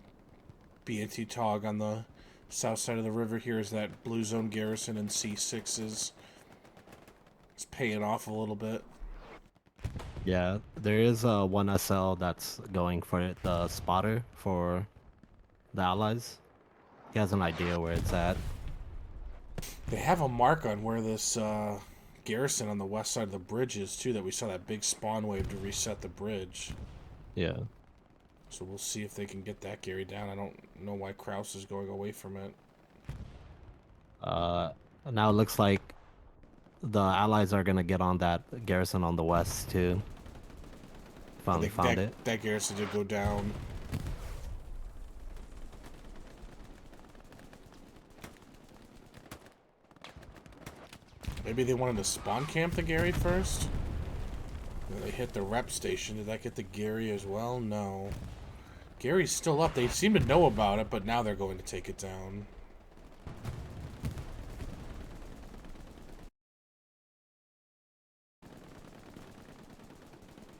A: BNTTOG on the south side of the river here is that blue zone garrison and C6s. It's paying off a little bit.
B: Yeah, there is one SL that's going for it, the spotter for the allies. He has an idea where it's at.
A: They have a mark on where this garrison on the west side of the bridge is, too, that we saw that big spawn wave to reset the bridge.
B: Yeah.
A: So we'll see if they can get that Gary down. I don't know why Kraus is going away from it.
B: Now it looks like the allies are gonna get on that garrison on the west too. Finally found it.
A: That garrison did go down. Maybe they wanted to spawn camp the Gary first? Then they hit the rep station. Did that get the Gary as well? No. Gary's still up. They seem to know about it, but now they're going to take it down.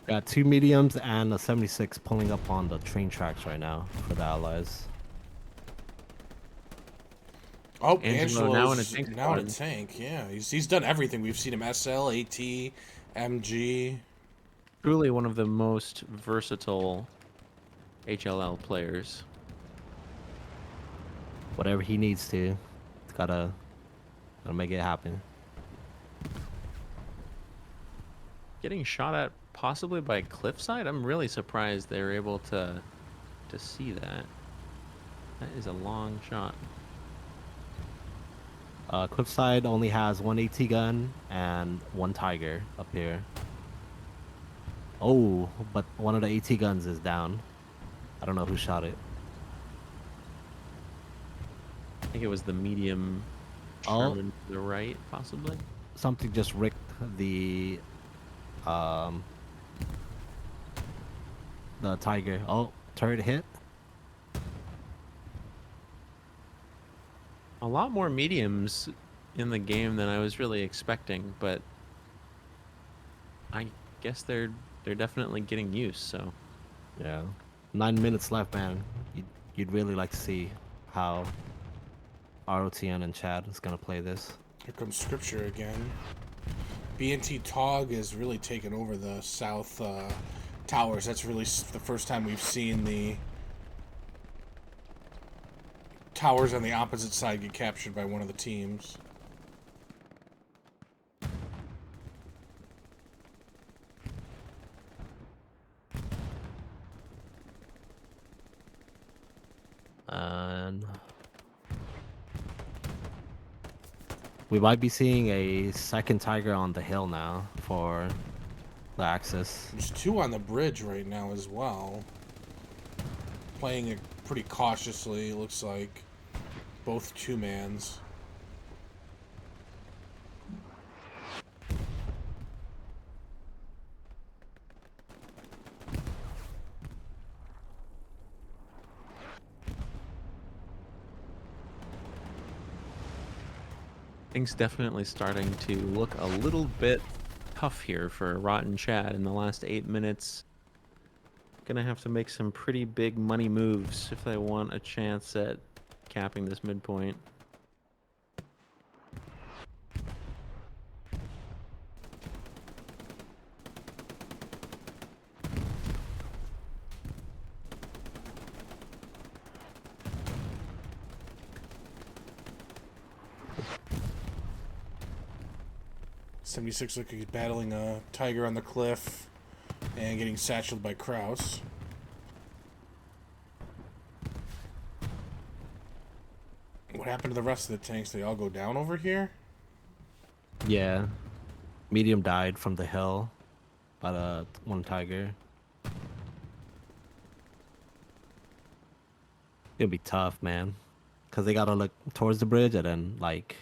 B: Got 2 mediums and a 76 pulling up on the train tracks right now for the allies.
A: Oh,
C: Angelo now in a
A: Angelo's
C: tank
A: now in a
C: squad.
A: tank. Yeah, he's done everything. We've seen him SL, AT, MG.
C: Truly one of the most versatile HLL players.
B: Whatever he needs to, gotta make it happen.
C: Getting shot at possibly by Cliffside? I'm really surprised they were able to see that. That is a long shot.
B: Cliffside only has 1 AT gun and 1 Tiger up here. Oh, but one of the AT guns is down. I don't know who shot it.
C: I think it was the medium
B: Oh.
C: Sherman to the right, possibly.
B: Something just ricked the Tiger. Oh, turret hit.
C: A lot more mediums in the game than I was really expecting, but I guess they're definitely getting used, so
B: Yeah. 9 minutes left, man. You'd really like to see how ROTN and Chad is gonna play this.
A: Here comes Scripture again. BNTTOG is really taken over the south towers. That's really the first time we've seen the towers on the opposite side get captured by one of the teams.
B: And we might be seeing a second Tiger on the hill now for the Axis.
A: There's 2 on the bridge right now as well. Playing it pretty cautiously, it looks like. Both 2-mans.
C: things definitely starting to look a little bit tough here for Rotten Chad in the last 8 minutes. gonna have to make some pretty big money moves if they want a chance at capping this midpoint.
A: '76 looks like he's battling a tiger on the cliff and getting satcheled by Kraus. What happened to the rest of the tanks? They all go down over here?
B: Yeah. Medium died from the hill by the one tiger. It'll be tough, man. Because they gotta look towards the bridge and then, like,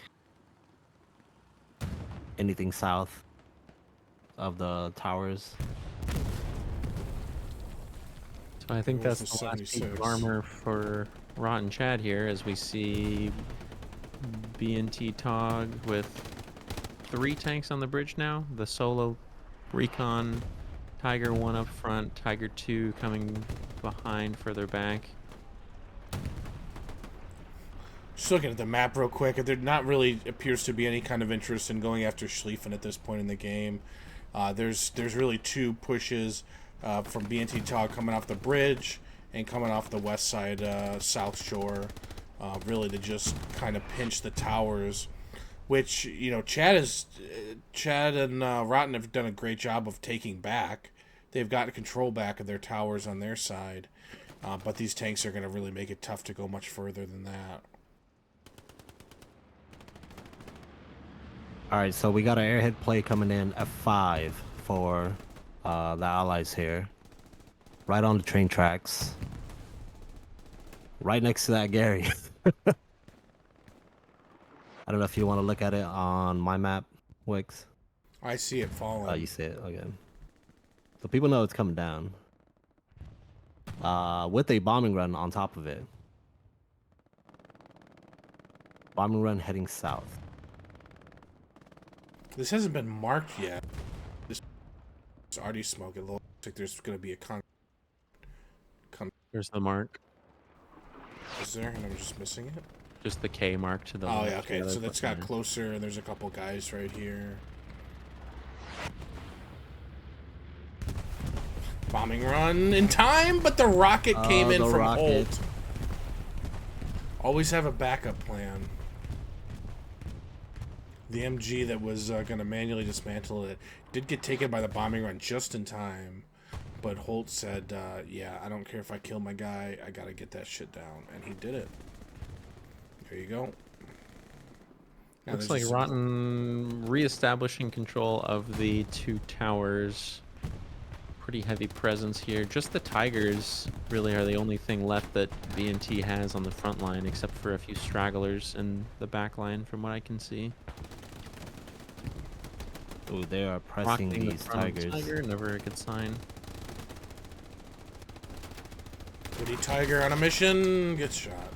B: anything south of the towers.
C: So I think
A: Where's
C: that's
A: the
C: the last piece of
A: 76?
C: armor for Rotten Chad here, as we see BNTTOG with 3 tanks on the bridge now. The solo recon, Tiger 1 up front, Tiger 2 coming behind further back.
A: Just looking at the map real quick, there not really appears to be any kind of interest in going after Schlieffen at this point in the game. There's really 2 pushes from BNTTOG coming off the bridge and coming off the west side south shore, really to just kind of pinch the towers, which, you know, Chad and Rotten have done a great job of taking back. They've got control back of their towers on their side, but these tanks are going to really make it tough to go much further than that.
B: Alright, so we got an airhead play coming in at 5 for the allies here. Right on the train tracks. Right next to that Gary. I don't know if you want to look at it on my map, Wix.
A: I see it falling.
B: Oh, you see it? Okay. So people know it's coming down. With a bombing run on top of it. Bombing run heading south.
A: This hasn't been marked yet. This is already smoke. It looks like there's going to be a
C: There's the mark.
A: Is there? And I'm just missing it.
C: Just the K mark to the
A: Oh
C: left.
A: yeah, okay. So that's got
C: there.
A: closer, and there's a couple guys right here. Bombing run in time, but the rocket came in from Holt. Always have a backup plan. The MG that was going to manually dismantle it did get taken by the bombing run just in time. But Holt said, yeah, I don't care if I kill my guy. I got to get that shit down. And he did it. There you go. Now
C: Looks like Rotten reestablishing control of the 2 towers. Pretty heavy presence here. Just the Tigers really are the only thing left that BNT has on the front line, except for a few stragglers in the back line, from what I can see.
B: Oh, they are pressing
C: Rocking
B: these
C: the front of the
B: tigers.
C: Tiger, never a good sign.
A: Woody Tiger on a mission gets shot.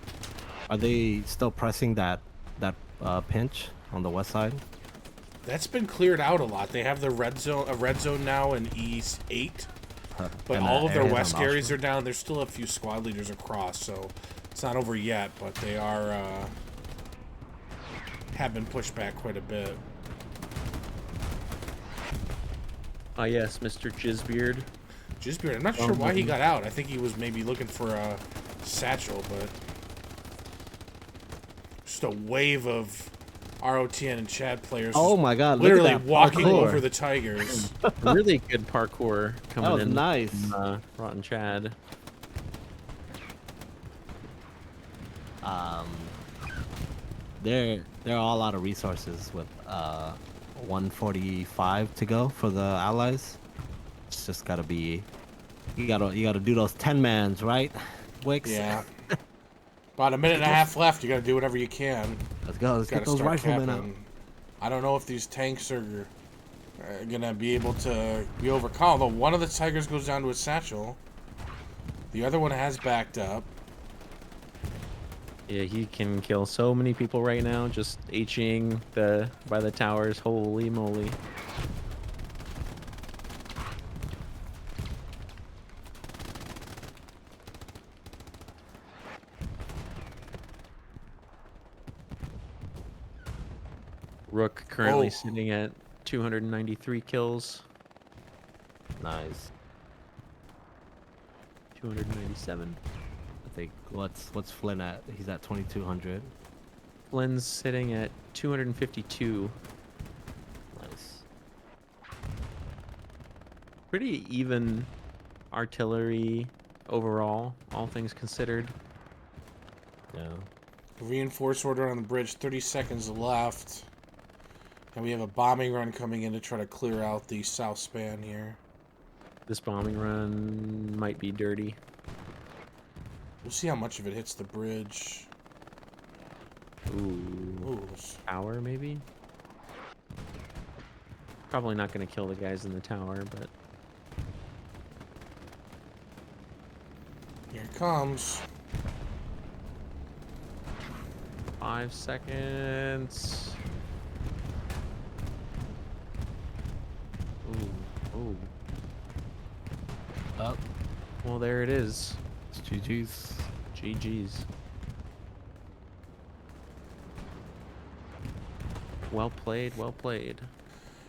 B: Are they still pressing that pinch on the west side?
A: That's been cleared out a lot. They have the red zone now in East 8. But
B: And
A: all of their
B: airhead
A: west
B: on
A: carries
B: Oshma?
A: are down. There's still a few squad leaders across, so it's not over yet, but they are have been pushed back quite a bit.
C: Ah, yes, Mr. Jizzbeard.
A: Jizzbeard, I'm not sure why he got out. I think he was maybe looking for a satchel, but just a wave of ROTN and Chad players.
B: Oh my god,
A: literally
B: look at that
A: walking
B: parkour.
A: over the Tigers.
C: Really good parkour coming
B: That was
C: in.
B: nice.
C: From, Rotten Chad.
B: They're all out of resources with 145 to go for the allies. It's just gotta be, you gotta do those 10-mans, right, Wix?
A: Yeah. About a minute and a half left. You got to do whatever you can.
B: Let's go. Let's get
A: Gotta
B: those
A: start
B: riflemen out.
A: capping. I don't know if these tanks are gonna be able to be overcome. Although one of the Tigers goes down to a satchel, the other one has backed up.
C: Yeah, he can kill so many people right now, just Hing by the towers. Holy moly. Rook currently
A: Oh.
C: sitting at 293 kills,
B: Nice.
C: 297.
B: I think what's Flynn at? He's at 2200.
C: Flynn's sitting at 252.
B: Nice.
C: Pretty even artillery overall, all things considered.
B: Yeah.
A: Reinforce order on the bridge. 30 seconds left. And we have a bombing run coming in to try to clear out the south span here.
C: This bombing run might be dirty.
A: We'll see how much of it hits the bridge.
C: Ooh,
A: this-
C: tower maybe? Probably not going to kill the guys in the tower, but
A: Here it comes.
C: 5 seconds. Ooh.
B: Up.
C: Well, there it is.
B: It's GG's.
C: GG's. Well played, well played.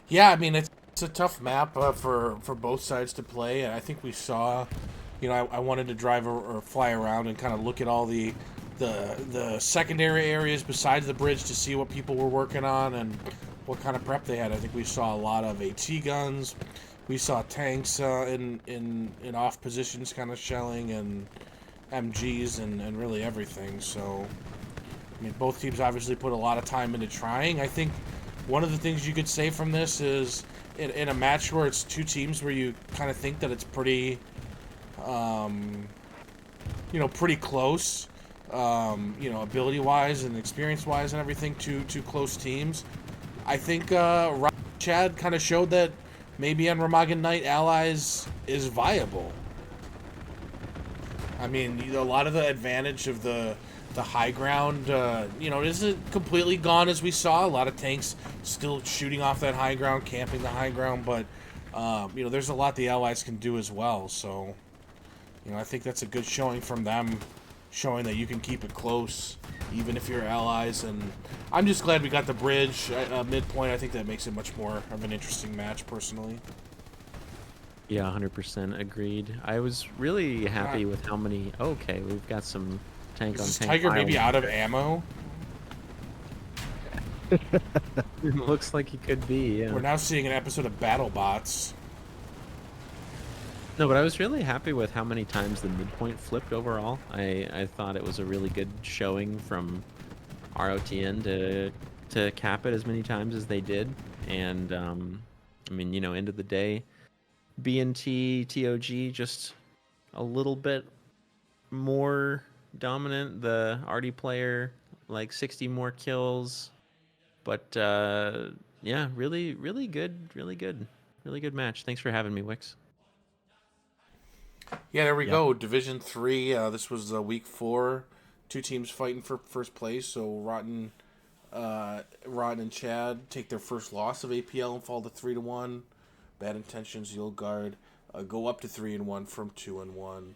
A: Yeah, I mean, it's a tough map for both sides to play. And I think we saw, you know, I wanted to drive or fly around and kind of look at all the secondary areas besides the bridge to see what people were working on and what kind of prep they had. I think we saw a lot of AT guns. We saw tanks in off positions kind of shelling, and MGs and really everything. So, I mean, both teams obviously put a lot of time into trying. I think one of the things you could say from this is in a match where it's two teams where you kind of think that it's pretty, pretty close, ability-wise and experience-wise and everything, two close teams. I think Chad kind of showed that maybe on Remagen Night, Allies is viable. I mean, a lot of the advantage of the high ground, isn't completely gone as we saw. A lot of tanks still shooting off that high ground, camping the high ground, but, there's a lot the Allies can do as well. So, I think that's a good showing from them, showing that you can keep it close, even if you're Allies. And I'm just glad we got the bridge at midpoint. I think that makes it much more of an interesting match, personally.
C: Yeah, 100% agreed. I was really happy with how many... Okay, we've got some tank
A: Is
C: on
A: this
C: tank
A: Tiger maybe
C: violence.
A: out of ammo?
C: Looks like he could be, yeah.
A: We're now seeing an episode of BattleBots.
C: No, but I was really happy with how many times the midpoint flipped overall. I thought it was a really good showing from ROTN to cap it as many times as they did. And, end of the day, BNTTOG just a little bit more dominant. The RD player, like 60 more kills. But, yeah, really, really good, really good. Really good match. Thanks for having me, Wix.
A: Yeah, there we
B: Yeah.
A: go. Division 3. This was week 4. Two teams fighting for first place. So ROTN and Chad take their first loss of APL and fall to 3-1. Bad Intentions, You'll Guard go up to 3-1 from 2-1.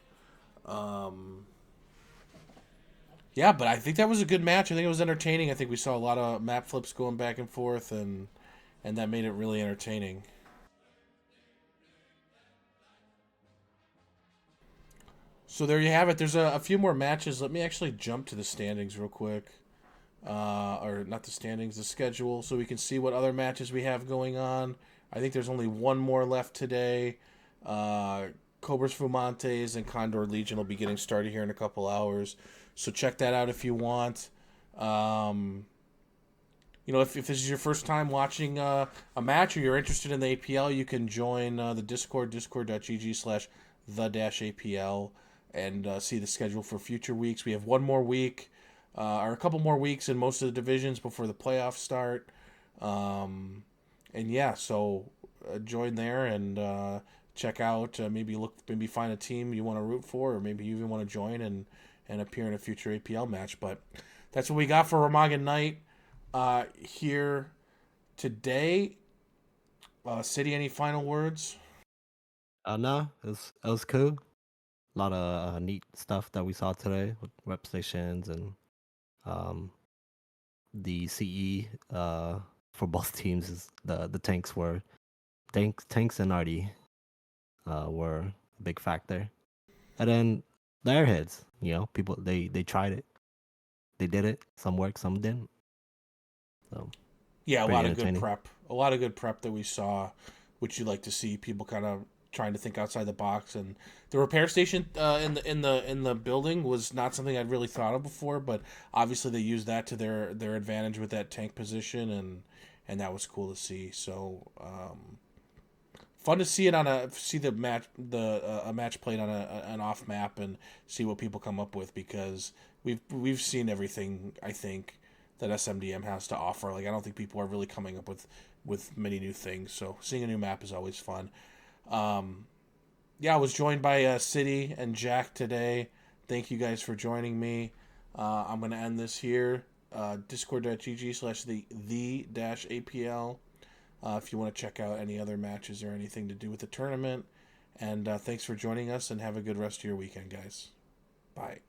A: Yeah, but I think that was a good match. I think it was entertaining. I think we saw a lot of map flips going back and forth, and that made it really entertaining. So there you have it. There's a few more matches. Let me actually jump to the standings real quick. Or not the standings, the schedule, so we can see what other matches we have going on. I think there's only one more left today. Cobras Fumantes and Condor Legion will be getting started here in a couple hours. So check that out if you want. If this is your first time watching a match or you're interested in the APL, you can join the Discord, discord.gg/the-APL, and see the schedule for future weeks. We have one more week, or a couple more weeks in most of the divisions before the playoffs start. So join there and check out. Maybe find a team you want to root for, or maybe you even want to join and appear in a future APL match. But that's what we got for Remagen Night here today. City, any final words?
B: No, it was cool. A lot of neat stuff that we saw today with rep stations and the CE for both teams is the tanks were tanks and Artie were a big factor. And then the airheads, people they tried it, they did it. Some worked, some didn't. So
A: Yeah, a
B: pretty
A: lot of good
B: entertaining.
A: prep. A lot of good prep that we saw, which you like to see. People kind of trying to think outside the box, and the repair station in the building was not something I'd really thought of before. But obviously, they used that to their advantage with that tank position, and that was cool to see. So fun to see it see the match a match played on an off map and see what people come up with, because we've seen everything I think that SMDM has to offer. Like, I don't think people are really coming up with many new things. So seeing a new map is always fun. Yeah, I was joined by City and Jack today. Thank you guys for joining me. I'm gonna end this here. Discord.gg/the-APL. If you want to check out any other matches or anything to do with the tournament. And thanks for joining us, and have a good rest of your weekend, guys. Bye.